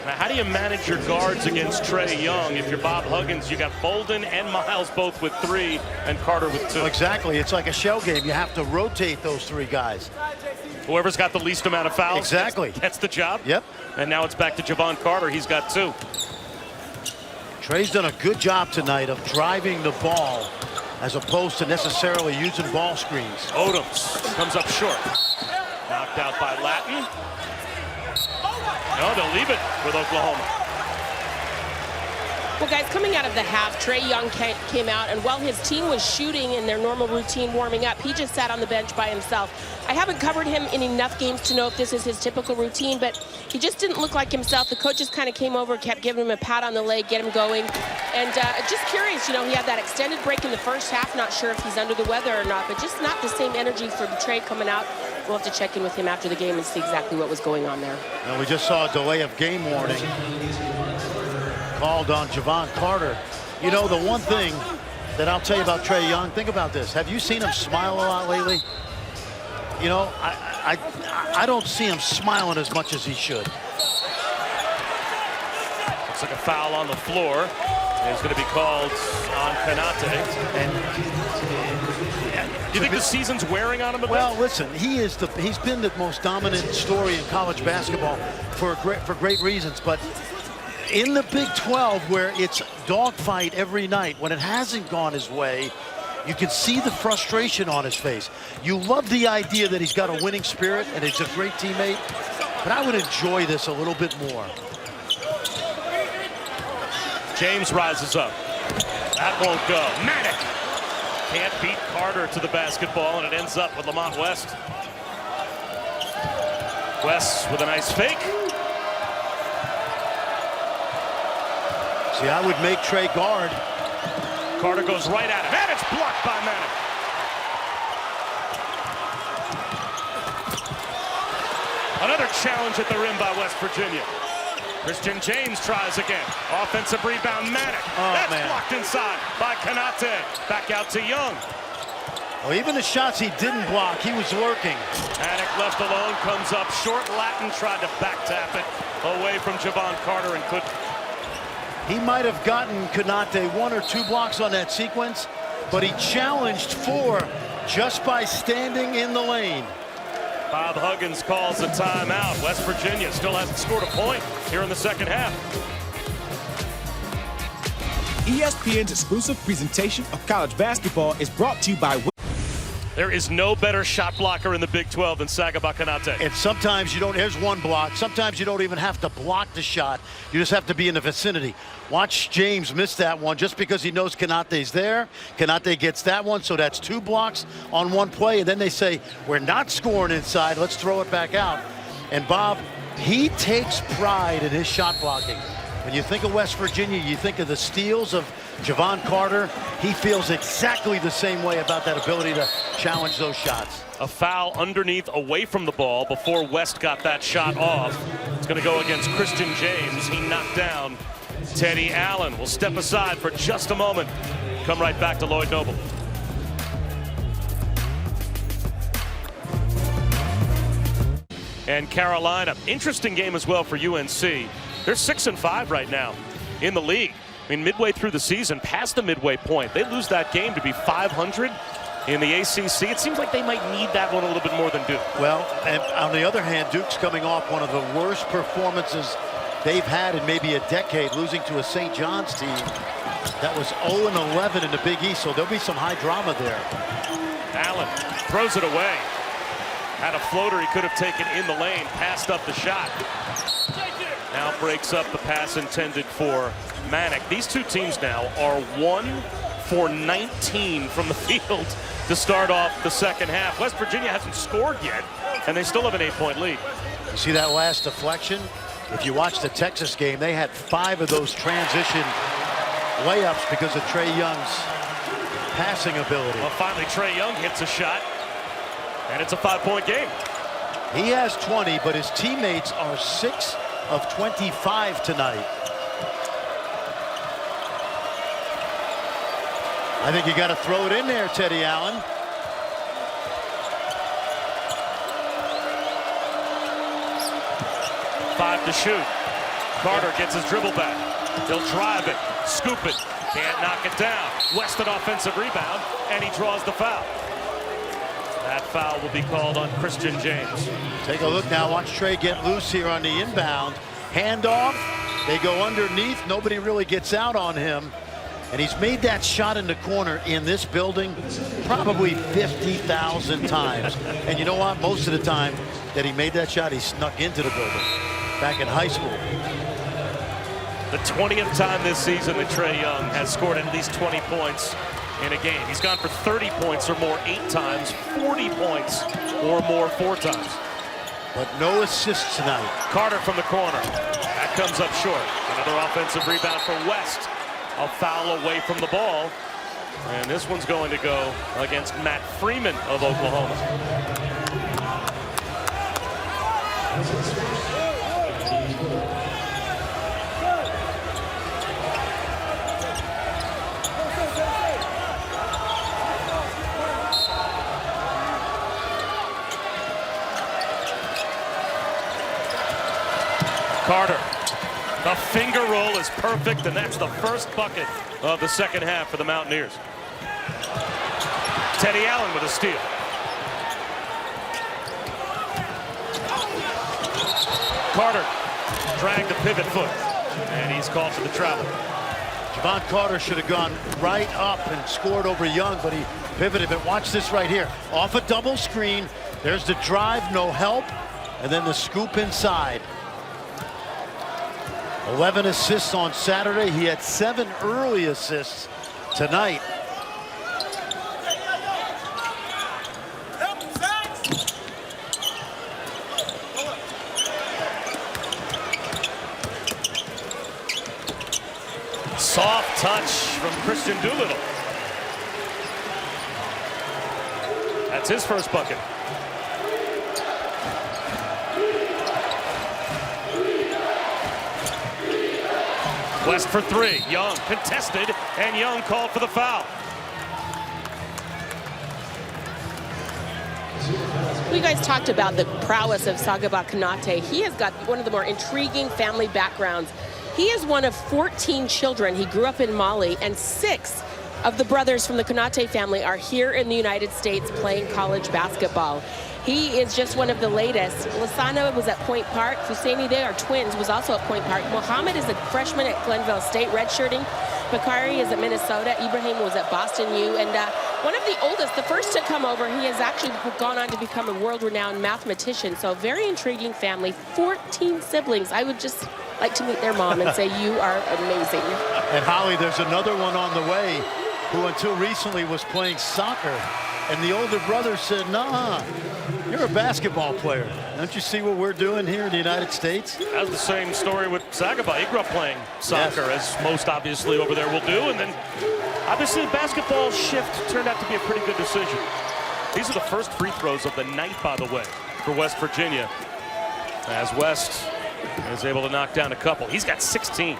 Now, how do you manage your guards against Trae Young? If you're Bob Huggins, you got Bolden and Miles both with 3 and Carter with 2. Exactly. It's like a shell game. You have to rotate those 3 guys. Whoever's got the least amount of fouls. Exactly. That's the job. Yep. And now it's back to Javon Carter. He's got 2. Trae's done a good job tonight of driving the ball as opposed to necessarily using ball screens. Odoms comes up short. Knocked out by Latin. No, they'll leave it with Oklahoma. Well, guys, coming out of the half, Trae Young came out, and while his team was shooting in their normal routine warming up, he just sat on the bench by himself. I haven't covered him in enough games to know if this is his typical routine, but he just didn't look like himself. The coaches kind of came over, kept giving him a pat on the leg, get him going. And just curious, you know, he had that extended break in the first half. Not sure if he's under the weather or not, but just not the same energy for Trae coming out. We'll have to check in with him after the game and see exactly what was going on there. And we just saw a delay of game warning called on Javon Carter. You know, the one thing that I'll tell you about Trae Young, think about this. Have you seen him smile a lot lately? You know, I don't see him smiling as much as he should. Looks like a foul on the floor. It's going to be called on Konate. And do you think the season's wearing on him a bit? Well, listen, he's been the most dominant story in college basketball for great reasons, but in the Big 12, where it's dogfight every night, when it hasn't gone his way, you can see the frustration on his face. You love the idea that he's got a winning spirit and he's a great teammate, but I would enjoy this a little bit more. James rises up. That won't go. Manic can't beat Carter to the basketball, and it ends up with Lamont West. West with a nice fake. See, I would make Trae guard. Carter goes right at him, and it's blocked by Manic. Another challenge at the rim by West Virginia. Christian James tries again. Offensive rebound, Manic. That's blocked inside by Konate. Back out to Young. Well, even the shots he didn't block, he was lurking. Manic left alone, comes up short. Latin tried to back tap it away from Javon Carter and couldn't. He might have gotten Konate 1 or 2 blocks on that sequence, but he challenged 4 just by standing in the lane. Bob Huggins calls a timeout. West Virginia still hasn't scored a point here in the second half. ESPN's exclusive presentation of college basketball is brought to you by... There is no better shot blocker in the Big 12 than Sagaba Konate. And sometimes you don't, here's one block. Sometimes you don't even have to block the shot. You just have to be in the vicinity. Watch James miss that one just because he knows Konate's there. Konate gets that one, so that's 2 blocks on 1 play. And then they say, we're not scoring inside, let's throw it back out. And Bob, he takes pride in his shot blocking. When you think of West Virginia, you think of the steals of Javon Carter. He feels exactly the same way about that ability to challenge those shots. A foul underneath away from the ball before West got that shot off. It's going to go against Christian James. He knocked down Teddy Allen. We'll step aside for just a moment. Come right back to Lloyd Noble. And Carolina, interesting game as well for UNC. They're 6-5 right now in the league. I mean, midway through the season, past the midway point, they lose that game to be 500 in the ACC. It seems like they might need that one a little bit more than Duke. Well, and on the other hand, Duke's coming off one of the worst performances they've had in maybe a decade, losing to a St. John's team that was 0-11 in the Big East, so there'll be some high drama there. Allen throws it away. Had a floater he could have taken in the lane, passed up the shot. Now breaks up the pass intended for Manic. These two teams now are 1 for 19 from the field to start off the second half. West Virginia hasn't scored yet, and they still have an 8-point lead. You see that last deflection? If you watch the Texas game, they had 5 of those transition layups because of Trae Young's passing ability. Well, finally, Trae Young hits a shot, and it's a 5-point game. He has 20, but his teammates are 6 of 25 tonight. I think you got to throw it in there, Teddy Allen. Five to shoot. Carter gets his dribble back. He'll drive it, scoop it, can't knock it down. West an offensive rebound, and he draws the foul. That foul will be called on Christian James. Take a look now. Watch Trae get loose here on the inbound. Handoff. They go underneath. Nobody really gets out on him. And he's made that shot in the corner in this building probably 50,000 times. And you know what? Most of the time that he made that shot, he snuck into the building back in high school. The 20th time this season that Trae Young has scored at least 20 points in a game. He's gone for 30 points or more 8 times, 40 points or more 4 times. But no assists tonight. Carter from the corner. That comes up short. Another offensive rebound for West. A foul away from the ball. And this one's going to go against Matt Freeman of Oklahoma. Carter. The finger roll is perfect, and that's the first bucket of the second half for the Mountaineers. Teddy Allen with a steal. Carter dragged the pivot foot, and he's called for the travel. Javon Carter should have gone right up and scored over Young, but he pivoted. But watch this right here. Off a double screen, there's the drive, no help, and then the scoop inside. 11 assists on Saturday. He had 7 early assists tonight. Soft touch from Christian Doolittle. That's his first bucket. West for 3. Young contested, and Young called for the foul. You guys talked about the prowess of Sagaba Konate. He has got one of the more intriguing family backgrounds. He is one of 14 children. He grew up in Mali, and 6 of the brothers from the Konate family are here in the United States playing college basketball. He is just one of the latest. Lasana was at Point Park. Husseini, they are twins, was also at Point Park. Mohammed is a freshman at Glenville State, redshirting. Bakari is at Minnesota. Ibrahim was at Boston U. And one of the oldest, the first to come over, he has actually gone on to become a world-renowned mathematician. So very intriguing family, 14 siblings. I would just like to meet their mom and say, you are amazing. And Holly, there's another one on the way who until recently was playing soccer. And the older brother said, nah, you're a basketball player. Don't you see what we're doing here in the United States? That's the same story with Sagaba. He grew up playing soccer, as most obviously over there will do. And then obviously the basketball shift turned out to be a pretty good decision. These are the first free throws of the night, by the way, for West Virginia, as West is able to knock down a couple. He's got 16.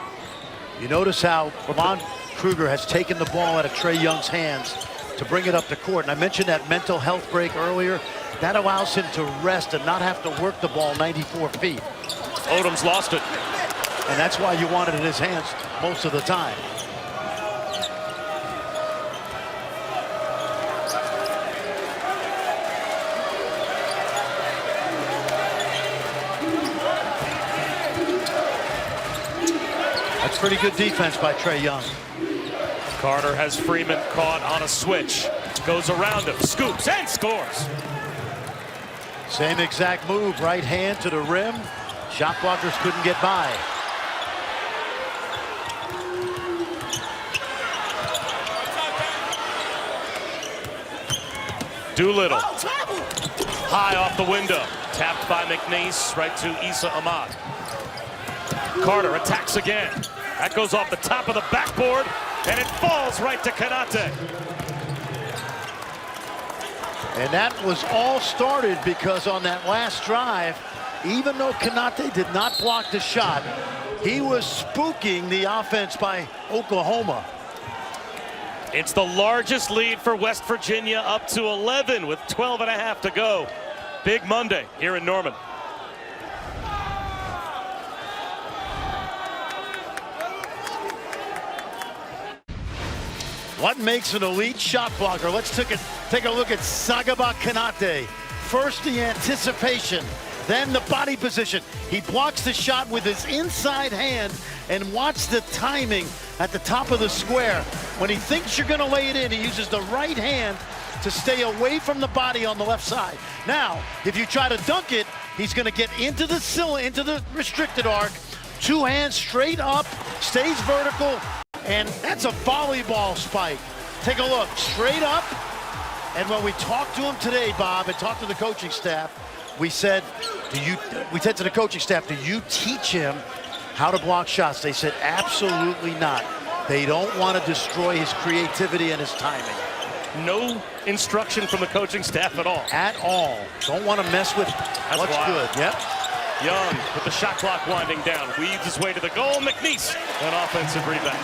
You notice how Von Kruger has taken the ball out of Trae Young's hands to bring it up the court. And I mentioned that mental health break earlier. That allows him to rest and not have to work the ball 94 feet. Odom's lost it. And that's why you want it in his hands most of the time. That's pretty good defense by Trae Young. Carter has Freeman caught on a switch. Goes around him, scoops, and scores. Same exact move, right hand to the rim. Shot blockers couldn't get by. Doolittle. High off the window. Tapped by McNeese right to Issa Ahmad. Carter attacks again. That goes off the top of the backboard, and it falls right to Konate. And that was all started because on that last drive, even though Konate did not block the shot, he was spooking the offense by Oklahoma. It's the largest lead for West Virginia, up to 11 with 12 and a half to go. Big Monday here in Norman. What makes an elite shot blocker? Let's take a look at Sagaba Konate. First the anticipation, then the body position. He blocks the shot with his inside hand, and watch the timing at the top of the square. When he thinks you're gonna lay it in, he uses the right hand to stay away from the body on the left side. Now, if you try to dunk it, he's gonna get into the restricted arc, 2 hands straight up, stays vertical, and that's a volleyball spike. Take a look, straight up. And when we talked to him today, Bob, and talked to the coaching staff, we said to the coaching staff, do you teach him how to block shots? They said, absolutely not. They don't want to destroy his creativity and his timing. No instruction from the coaching staff at all. At all. Don't want to mess with what's good. Yep. Young with the shot clock winding down. Weaves his way to the goal. McNeese, an offensive rebound.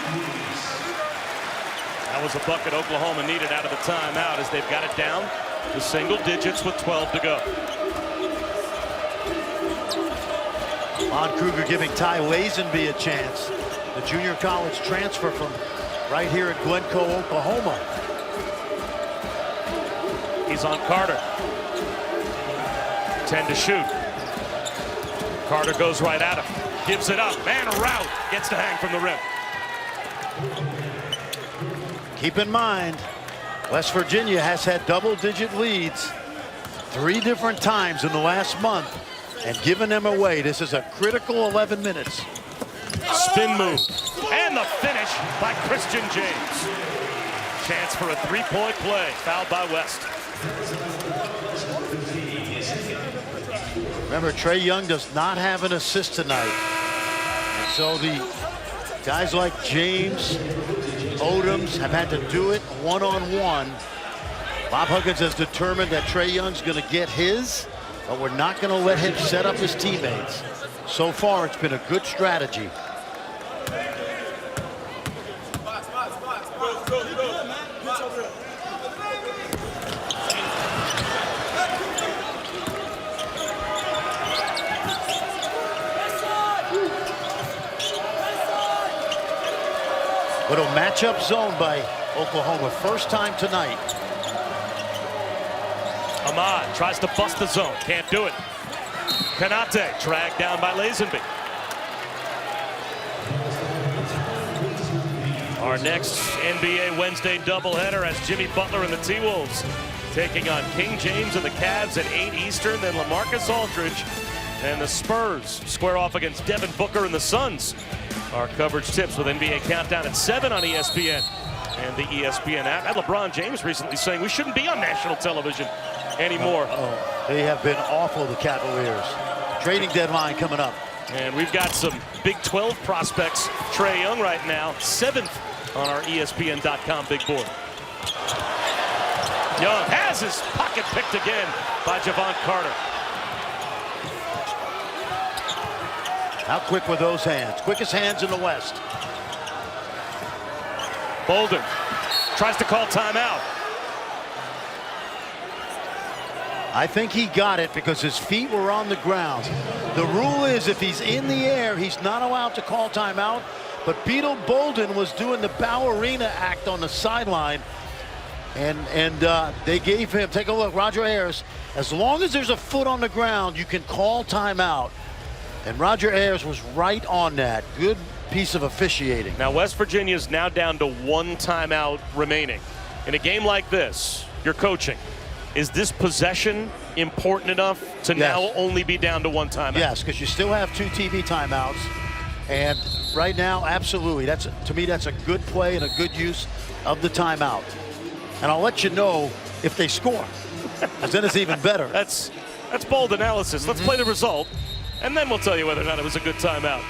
That was a bucket Oklahoma needed out of the timeout as they've got it down to single digits with 12 to go. Lon Kruger giving Ty Lazenby a chance. The junior college transfer from right here at Glencoe, Oklahoma. He's on Carter. 10 to shoot. Carter goes right at him. Gives it up. Man, a rout. Gets to hang from the rim. Keep in mind, West Virginia has had double-digit leads 3 different times in the last month and given them away. This is a critical 11 minutes. Spin move. And the finish by Christian James. Chance for a 3-point play. Fouled by West. Remember, Trae Young does not have an assist tonight. And so the guys like James, Odoms have had to do it one-on-one. Bob Huggins has determined that Trae Young's going to get his, but we're not going to let him set up his teammates. So far, it's been a good strategy. Little matchup zone by Oklahoma. First time tonight. Ahmad tries to bust the zone. Can't do it. Kanate dragged down by Lazenby. Our next NBA Wednesday doubleheader has Jimmy Butler and the T-Wolves taking on King James and the Cavs at 8 Eastern. Then LaMarcus Aldridge and the Spurs square off against Devin Booker and the Suns. Our coverage tips with NBA Countdown at 7 on ESPN and the ESPN app. And LeBron James recently saying we shouldn't be on national television anymore. They have been awful, the Cavaliers. Trading deadline coming up. And we've got some Big 12 prospects. Trae Young right now, 7th on our ESPN.com big board. Young has his pocket picked again by Javon Carter. How quick were those hands? Quickest hands in the West. Bolden tries to call timeout. I think he got it because his feet were on the ground. The rule is if he's in the air, he's not allowed to call timeout. But Beetle Bolden was doing the ballerina act on the sideline. And they gave him, take a look, Roger Ayers, as long as there's a foot on the ground, you can call timeout. And Roger Ayers was right on that. Good piece of officiating. Now West Virginia is now down to 1 timeout remaining. In a game like this, you're coaching. Is this possession important enough to now only be down to 1 timeout? Yes, because you still have 2 TV timeouts. And right now, absolutely. To me, that's a good play and a good use of the timeout. And I'll let you know if they score. Because then it's even better. That's bold analysis. Let's play the result. And then we'll tell you whether or not it was a good timeout.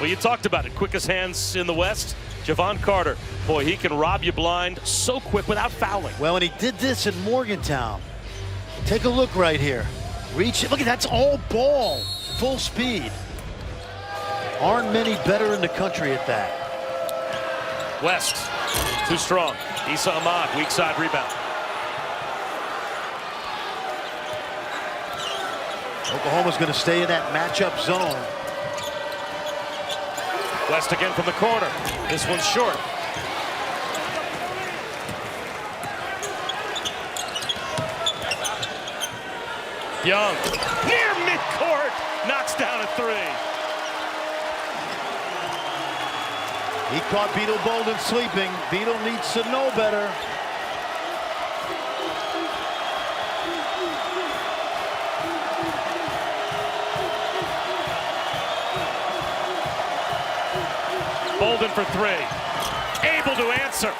Well, you talked about it. Quickest hands in the West, Javon Carter. Boy, he can rob you blind so quick without fouling. Well, and he did this in Morgantown. Take a look right here. Reach it. Look at that's all ball. Full speed. Aren't many better in the country at that. West, too strong. Issa Ahmad, weak side rebound. Oklahoma's going to stay in that matchup zone. West again from the corner. This one's short. Young, near midcourt, knocks down a 3. He caught Beetle Bolden sleeping. Beetle needs to know better. Bolden for three. Able to answer.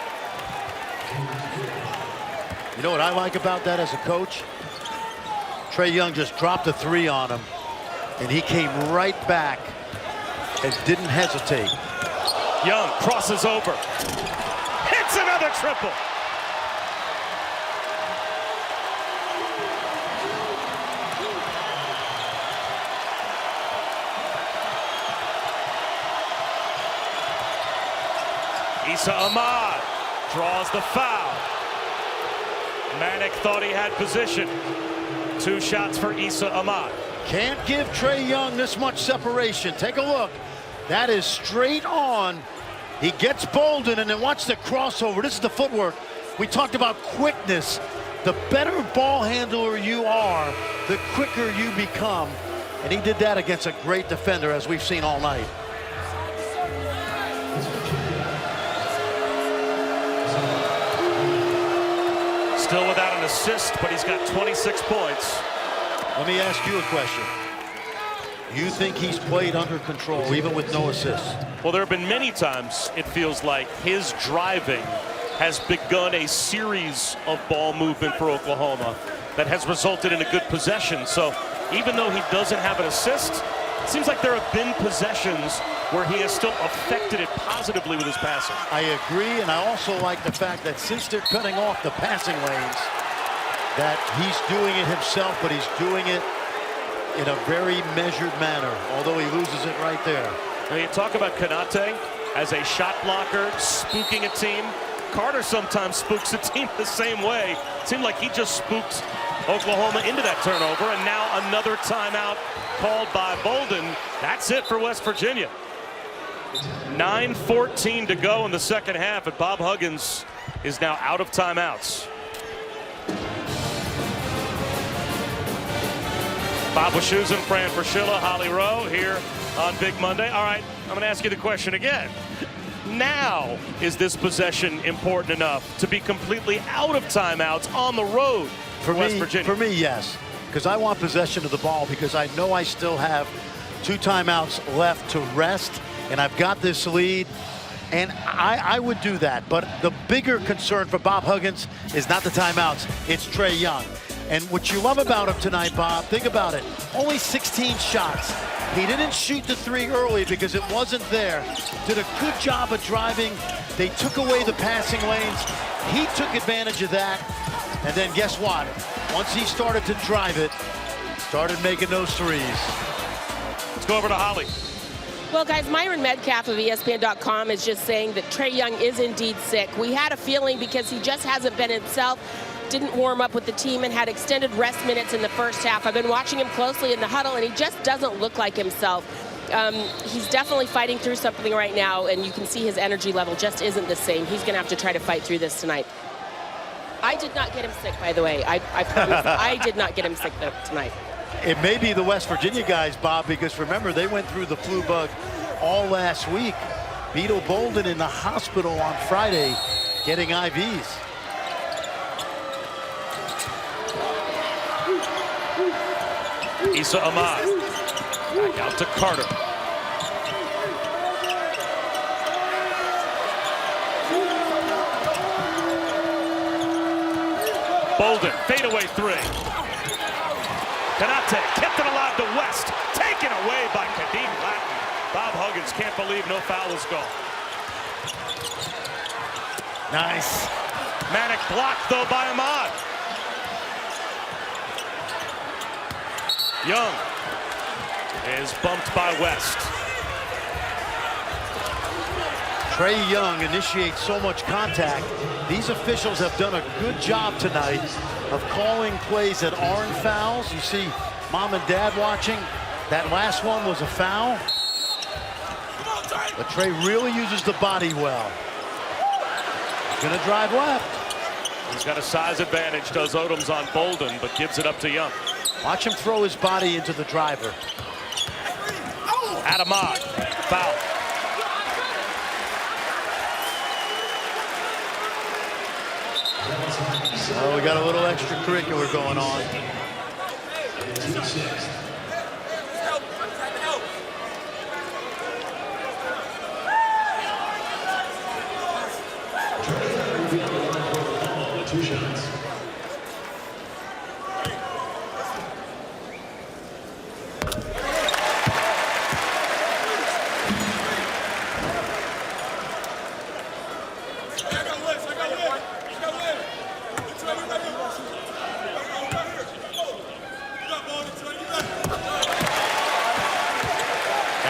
You know what I like about that as a coach? Trae Young just dropped a three on him, and he came right back and didn't hesitate. Young crosses over. Hits another triple. Issa Ahmad draws the foul. Manek thought he had position. 2 shots for Issa Ahmad. Can't give Trae Young this much separation. Take a look. That is straight on. He gets Bolden, and then watch the crossover. This is the footwork. We talked about quickness. The better ball handler you are, the quicker you become. And he did that against a great defender, as we've seen all night. Still without an assist, but he's got 26 points. Let me ask you a question. You think he's played under control, even with no assists? Well, there have been many times it feels like his driving has begun a series of ball movement for Oklahoma that has resulted in a good possession. So even though he doesn't have an assist, it seems like there have been possessions where he has still affected it positively with his passing. I agree, and I also like the fact that since they're cutting off the passing lanes, that he's doing it himself, but he's doing it in a very measured manner, although he loses it right there. Now you talk about Konate as a shot blocker, spooking a team. Carter sometimes spooks a team the same way. It seemed like he just spooked Oklahoma into that turnover, and now another timeout called by Bolden. That's it for West Virginia. 9:14 to go in the second half, and Bob Huggins is now out of timeouts. Bob Wischusen, Fran Fraschilla, Holly Rowe here on Big Monday. All right, I'm going to ask you the question again. Now, is this possession important enough to be completely out of timeouts on the road for West Virginia? For me, yes, because I want possession of the ball because I know I still have 2 timeouts left to rest, and I've got this lead, and I would do that. But the bigger concern for Bob Huggins is not the timeouts, it's Trae Young. And what you love about him tonight, Bob, think about it. Only 16 shots. He didn't shoot the 3 early because it wasn't there. Did a good job of driving. They took away the passing lanes. He took advantage of that. And then guess what? Once he started to drive it, started making those threes. Let's go over to Holly. Well, guys, Myron Metcalf of ESPN.com is just saying that Trae Young is indeed sick. We had a feeling because he just hasn't been himself. Didn't warm up with the team and had extended rest minutes in the first half. I've been watching him closely in the huddle, and he just doesn't look like himself. He's definitely fighting through something right now, and you can see his energy level just isn't the same. He's going to have to try to fight through this tonight. I did not get him sick, by the way. I promise. I did not get him sick tonight. It may be the West Virginia guys, Bob, because remember, they went through the flu bug all last week. Beetle Bolden in the hospital on Friday getting IVs. Issa Ahmad back out to Carter. Bolden, fadeaway 3. Konate kept it alive to West. Taken away by Kadeem Latin. Bob Huggins can't believe no foul was called. Nice. Manek blocked, though, by Ahmad. Young is bumped by West. Trae Young initiates so much contact. These officials have done a good job tonight of calling plays that aren't fouls. You see mom and dad watching. That last one was a foul. But Trae really uses the body well. He's gonna drive left. He's got a size advantage, does Odoms on Bolden, but gives it up to Young. Watch him throw his body into the driver. Ahmad, foul. Oh, we got a little extracurricular going on.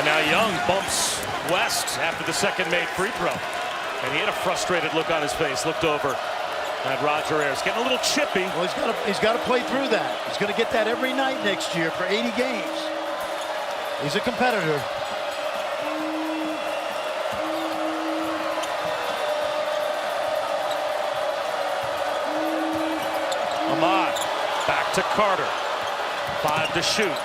now Young bumps West after the second made free throw. And he had a frustrated look on his face, looked over at Roger Ayers, getting a little chippy. Well, he's got to play through that. He's going to get that every night next year for 80 games. He's a competitor. Ahmad back to Carter. 5 to shoot.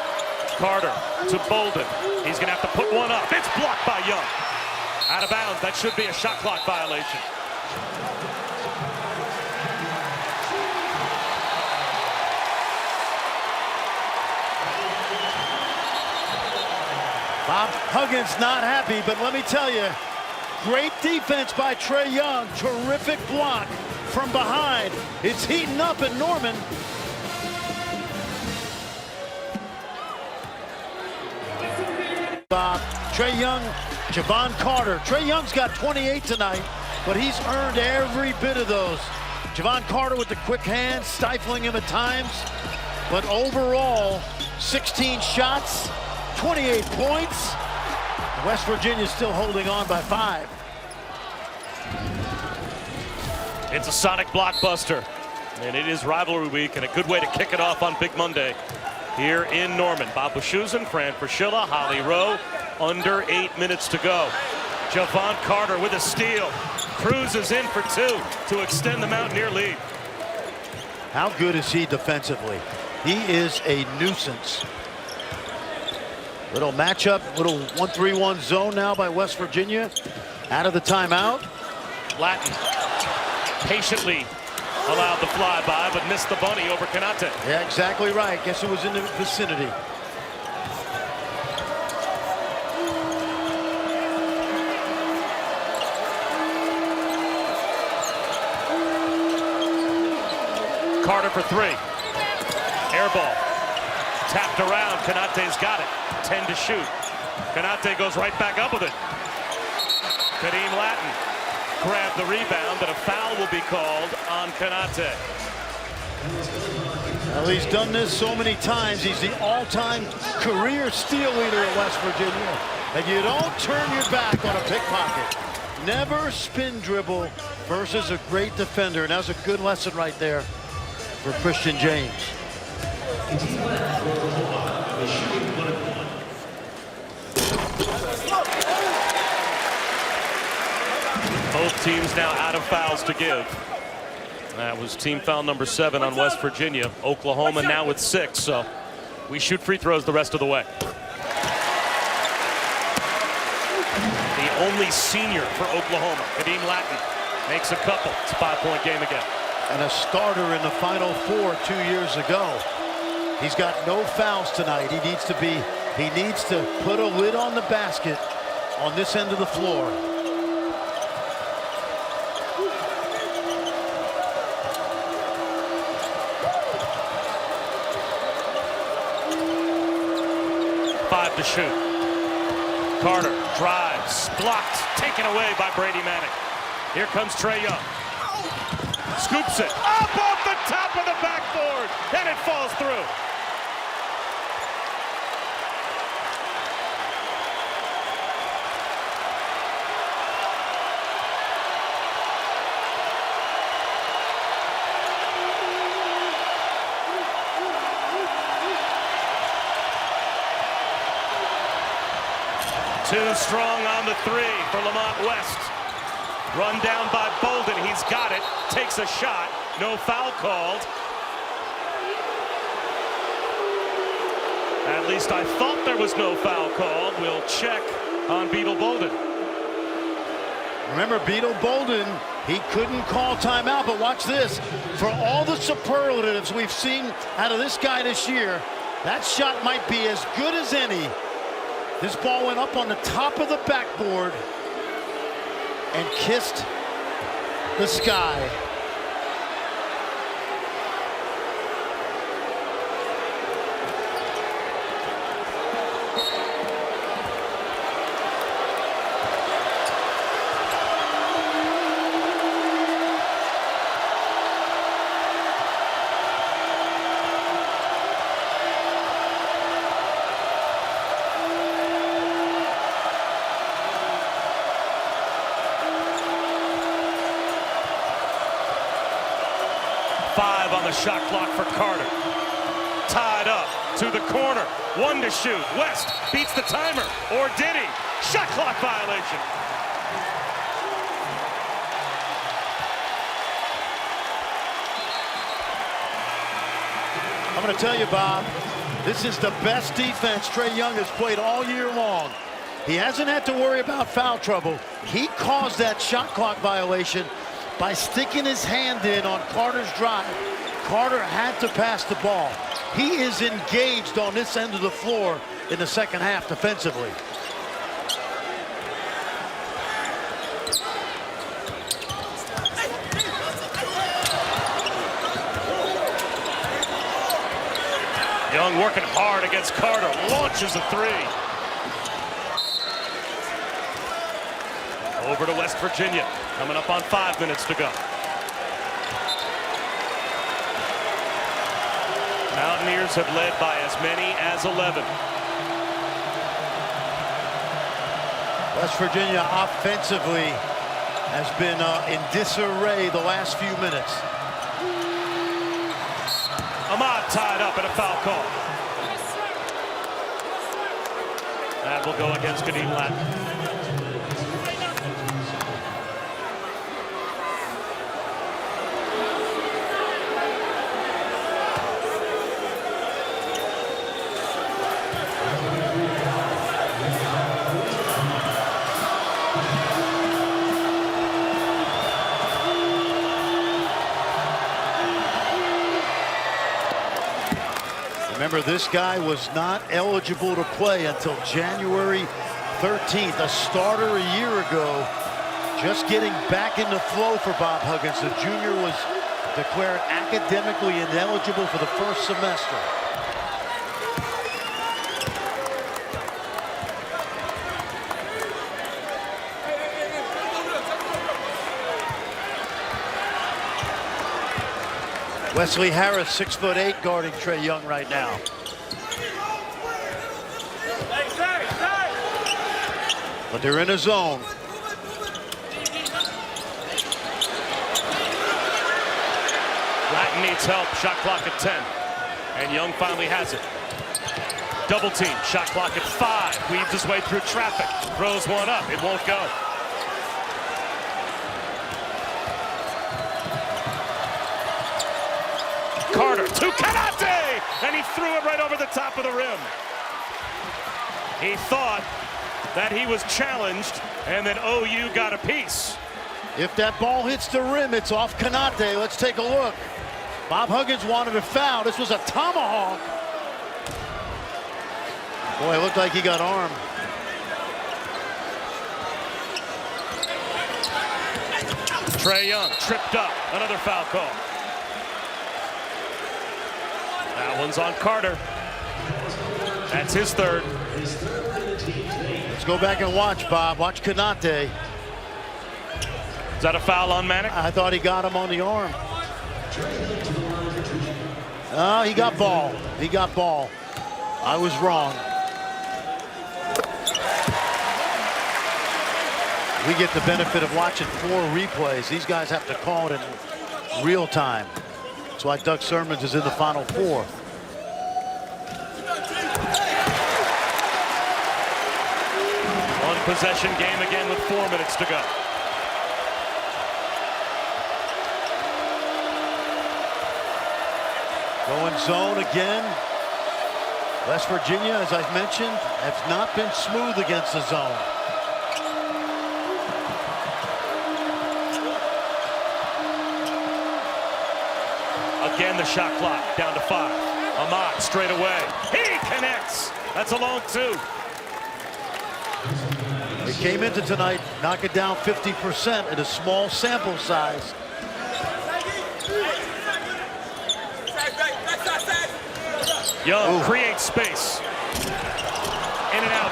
Carter to Bolden. He's going to have to put one up. It's blocked by Young. Out of bounds. That should be a shot clock violation. Bob Huggins not happy, but let me tell you, great defense by Trae Young. Terrific block from behind. It's heating up in Norman. Trae Young, Javon Carter. Trae Young's got 28 tonight, but he's earned every bit of those. Javon Carter with the quick hands, stifling him at times. But overall, 16 shots, 28 points. West Virginia's still holding on by 5. It's a Sonic blockbuster, and it is rivalry week, and a good way to kick it off on Big Monday here in Norman. Bob Wischusen, Fran Fraschilla, Holly Rowe, under 8 minutes to go. Javon Carter with a steal, cruises in for 2 to extend the Mountaineer lead. How good is he defensively? He is a nuisance. Little matchup, little 1-3-1 zone now by West Virginia. Out of the timeout. Latin patiently allowed the flyby, but missed the bunny over Kanate. Yeah, exactly right. Guess who was in the vicinity? Carter for 3. Air ball. Tapped around. Kanate's got it. 10 to shoot. Kanate goes right back up with it. Kadeem Latin grabbed the rebound, but a foul will be called on Kanate. Well, he's done this so many times. He's the all-time career steal leader at West Virginia. And you don't turn your back on a pickpocket. Never spin dribble versus a great defender. And that was a good lesson right there for Christian James. Both teams now out of fouls to give. That was team foul number 7 on West Virginia. Oklahoma now with 6, so we shoot free throws the rest of the way. The only senior for Oklahoma, Kadeem Latin, makes a couple. It's a 5-point game again. And a starter in the Final Four 2 years ago. He's got no fouls tonight. He needs to put a lid on the basket on this end of the floor. To shoot. Carter drives, blocked, taken away by Brady Manick. Here comes Trae Young. Scoops it up off the top of the backboard, and it falls through. Too strong on the 3 for Lamont West. Run down by Bolden. He's got it. Takes a shot. No foul called. At least I thought there was no foul called. We'll check on Beetle Bolden. Remember, Beetle Bolden, he couldn't call timeout, but watch this. For all the superlatives we've seen out of this guy this year, that shot might be as good as any. This ball went up on the top of the backboard and kissed the sky. a shot clock for Carter. Tied up to the corner. 1 to shoot. West beats the timer. Or did he? Shot clock violation. I'm going to tell you, Bob, this is the best defense Trae Young has played all year long. He hasn't had to worry about foul trouble. He caused that shot clock violation by sticking his hand in on Carter's drive. Carter had to pass the ball. He is engaged on this end of the floor in the second half defensively. Young working hard against Carter. Launches a three. Over to West Virginia. Coming up on 5 minutes to go. Mountaineers have led by as many as 11. West Virginia offensively has been in disarray the last few minutes. Ahmad tied up and a foul call. That will go against Kadeem Latin. Remember, this guy was not eligible to play until January 13th, a starter a year ago. Just getting back in the flow for Bob Huggins. The junior was declared academically ineligible for the first semester. Wesley Harris, 6'8", guarding Trae Young right now. But they're in a zone. Latin needs help. Shot clock at 10. And Young finally has it. Double team. Shot clock at 5. Weaves his way through traffic. Throws one up. It won't go. Carter to Kanate, and he threw it right over the top of the rim. He thought that he was challenged, and then OU got a piece. If that ball hits the rim, it's off Kanate. Let's take a look. Bob Huggins wanted a foul. This was a tomahawk. Boy, it looked like he got armed. Trae Young tripped up. Another foul call. That one's on Carter. That's his third. Let's go back and watch, Bob. Watch Kanate. Is that a foul on Manick? I thought he got him on the arm. Oh, he got ball. He got ball. I was wrong. We get the benefit of watching 4 replays. These guys have to call it in real time. That's why Doug Sermons is in the Final Four. One possession game again with 4 minutes to go. Going zone again. West Virginia, as I've mentioned, has not been smooth against the zone. Again, the shot clock down to 5. Ahmad straight away. He connects. That's a long 2. They came into tonight, knock it down 50% at a small sample size. Young creates space. In and out.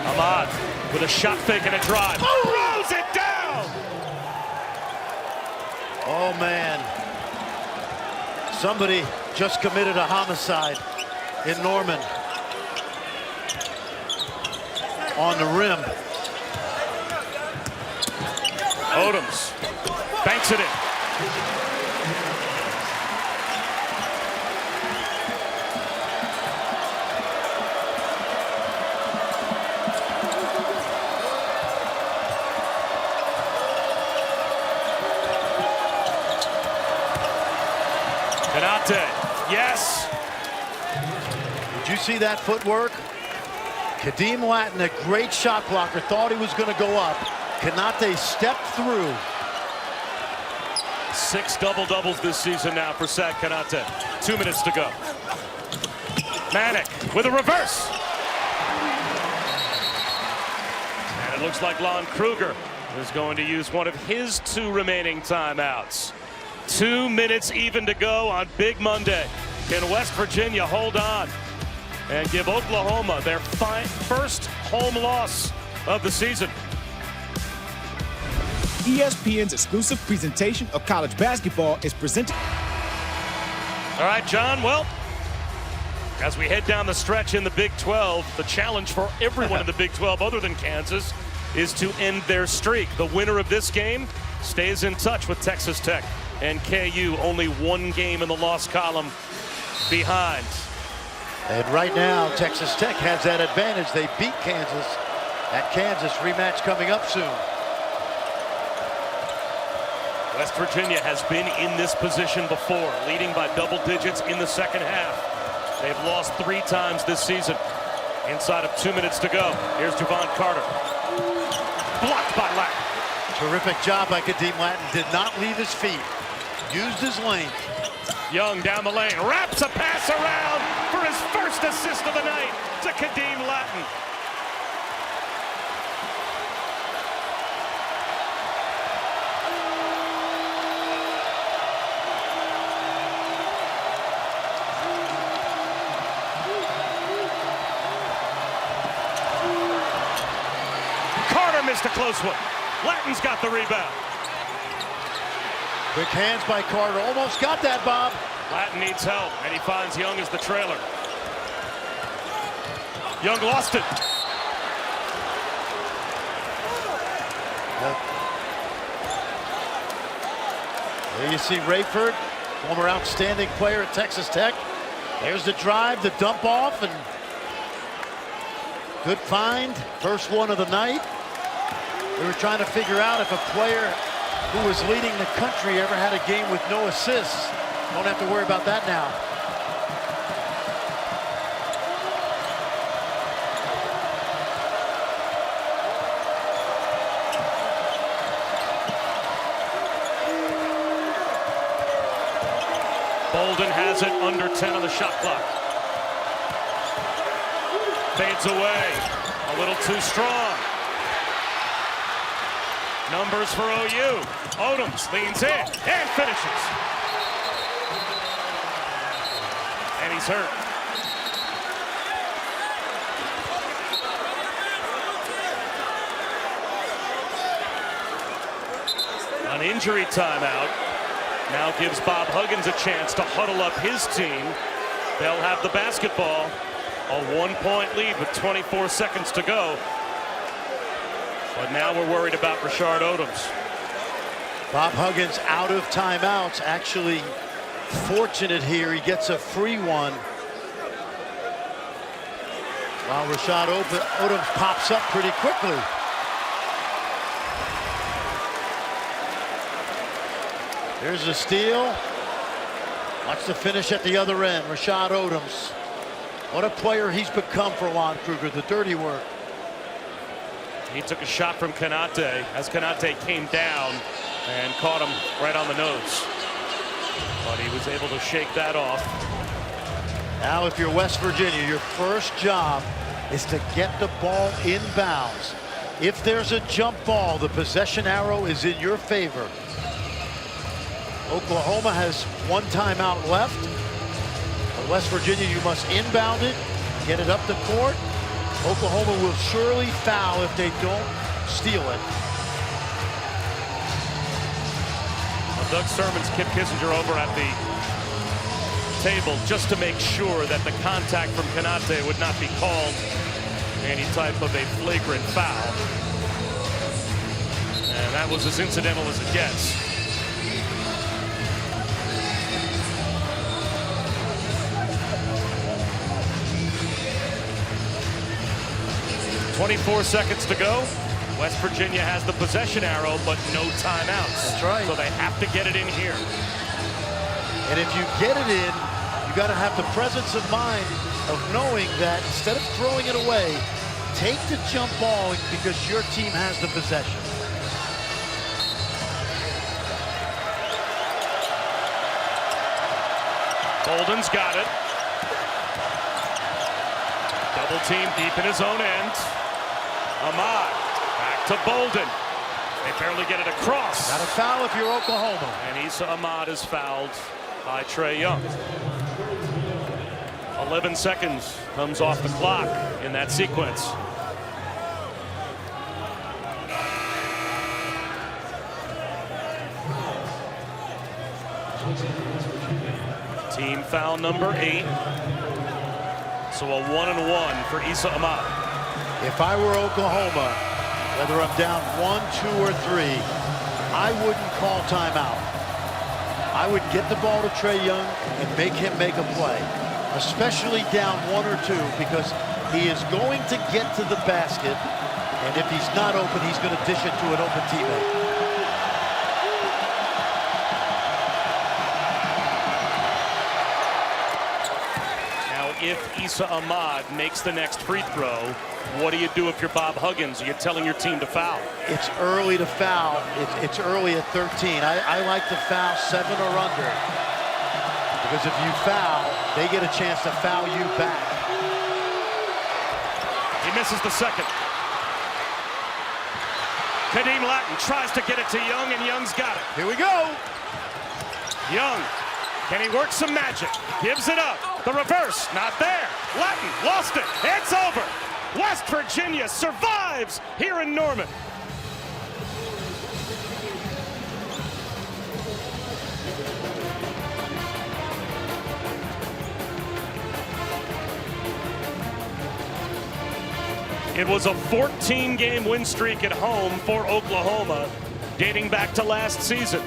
Ahmad with a shot fake and a drive. Throws it down! Oh, man. Somebody just committed a homicide in Norman. On the rim. Odoms banks it in. Konate, yes. Did you see that footwork? Kadeem Latin, a great shot blocker, thought he was going to go up. Konate stepped through. 6 double-doubles this season now for Sack Konate. 2 minutes to go. Manic with a reverse. And it looks like Lon Kruger is going to use one of his 2 remaining timeouts. 2 minutes even to go on Big Monday. Can West Virginia hold on and give Oklahoma their first home loss of the season? ESPN's exclusive presentation of college basketball is presented. All right, John, well, as we head down the stretch in the Big 12, the challenge for everyone in the Big 12 other than Kansas is to end their streak. The winner of this game stays in touch with Texas Tech, and KU only 1 game in the loss column behind. And right now, Texas Tech has that advantage. They beat Kansas at Kansas. Rematch coming up soon. West Virginia has been in this position before, leading by double digits in the second half. They've lost 3 times this season. Inside of 2 minutes to go. Here's Javon Carter. Blocked by Latin. Terrific job by Kadeem Latin. Did not leave his feet. Used his lane. Young down the lane. Wraps a pass around for his first assist of the night to Kadeem Latin. Missed a close one. Latin's got the rebound. Quick hands by Carter. Almost got that, Bob. Latin needs help, and he finds Young as the trailer. Young lost it. There you see Rayford, former outstanding player at Texas Tech. There's the drive, the dump off, and good find. First one of the night. We were trying to figure out if a player who was leading the country ever had a game with no assists. Don't have to worry about that now. Bolden has it under 10 on the shot clock. Fades away. A little too strong. Numbers for OU. Odoms leans in and finishes. And he's hurt. An injury timeout now gives Bob Huggins a chance to huddle up his team. They'll have the basketball. A 1-point lead with 24 seconds to go. But now we're worried about Rashard Odoms. Bob Huggins out of timeouts. Actually fortunate here. He gets a free one. While Rashard Odoms pops up pretty quickly. Here's a steal. Watch the finish at the other end. Rashard Odoms. What a player he's become for Lon Kruger. The dirty work. He took a shot from Konate as Konate came down and caught him right on the nose. But he was able to shake that off. Now if you're West Virginia, your first job is to get the ball inbounds. If there's a jump ball, the possession arrow is in your favor. Oklahoma has 1 timeout left. But West Virginia, you must inbound it, get it up the court. Oklahoma will surely foul if they don't steal it. Well, Doug Sermon's Kip Kissinger over at the table just to make sure that the contact from Konate would not be called any type of a flagrant foul. And that was as incidental as it gets. .24 seconds to go. West Virginia has the possession arrow, but no timeouts. That's right. So they have to get it in here. And if you get it in, you got to have the presence of mind of knowing that instead of throwing it away, take the jump ball because your team has the possession. Bolden's got it. Double team deep in his own end. Ahmad back to Bolden. They barely get it across. Got a foul if you're Oklahoma. And Issa Ahmad is fouled by Trae Young. 11 seconds comes off the clock in that sequence. Team foul number 8. So a 1-and-1 for Issa Ahmad. If I were Oklahoma, whether I'm down 1, 2, or 3, I wouldn't call timeout. I would get the ball to Trae Young and make him make a play, especially down 1 or 2, because he is going to get to the basket, and if he's not open, he's going to dish it to an open teammate. If Issa Ahmad makes the next free throw, what do you do if you're Bob Huggins? You're telling your team to foul. It's early to foul. It's early at 13. I like to foul 7 or under, because if you foul, they get a chance to foul you back. He misses the second. Kadeem Latin tries to get it to Young, and Young's got it. Here we go. Young, can he work some magic? Gives it up. The reverse, not there. Latin lost it. It's over. West Virginia survives here in Norman. It was a 14-game win streak at home for Oklahoma, dating back to last season.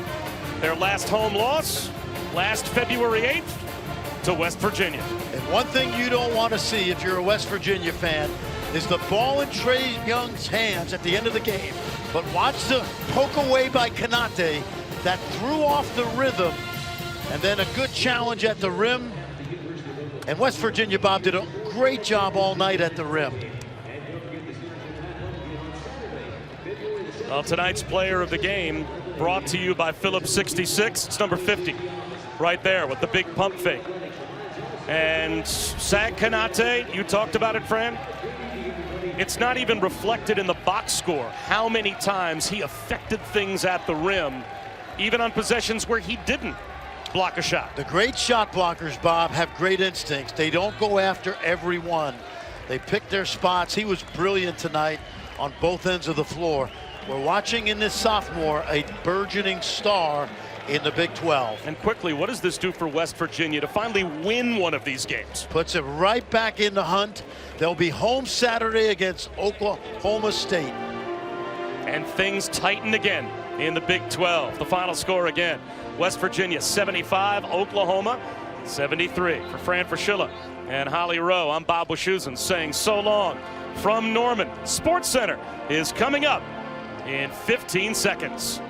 Their last home loss, last February 8th, to West Virginia. And one thing you don't want to see if you're a West Virginia fan is the ball in Trae Young's hands at the end of the game. But watch the poke away by Konate that threw off the rhythm, and then a good challenge at the rim. And West Virginia, Bob, did a great job all night at the rim. Well, tonight's player of the game brought to you by Phillips 66. It's number 50 right there with the big pump fake. And Sag Konate, you talked about it, Fran. It's not even reflected in the box score how many times he affected things at the rim, even on possessions where he didn't block a shot. The great shot blockers, Bob, have great instincts. They don't go after every one. They pick their spots. He was brilliant tonight on both ends of the floor. We're watching in this sophomore a burgeoning star in the Big 12. And quickly, what does this do for West Virginia to finally win one of these games? Puts it right back in the hunt. They'll be home Saturday against Oklahoma State. And things tighten again in the Big 12. The final score again, West Virginia 75, Oklahoma 73. For Fran Fraschilla and Holly Rowe, I'm Bob Wischusen saying so long from Norman. Sports Center is coming up in 15 seconds.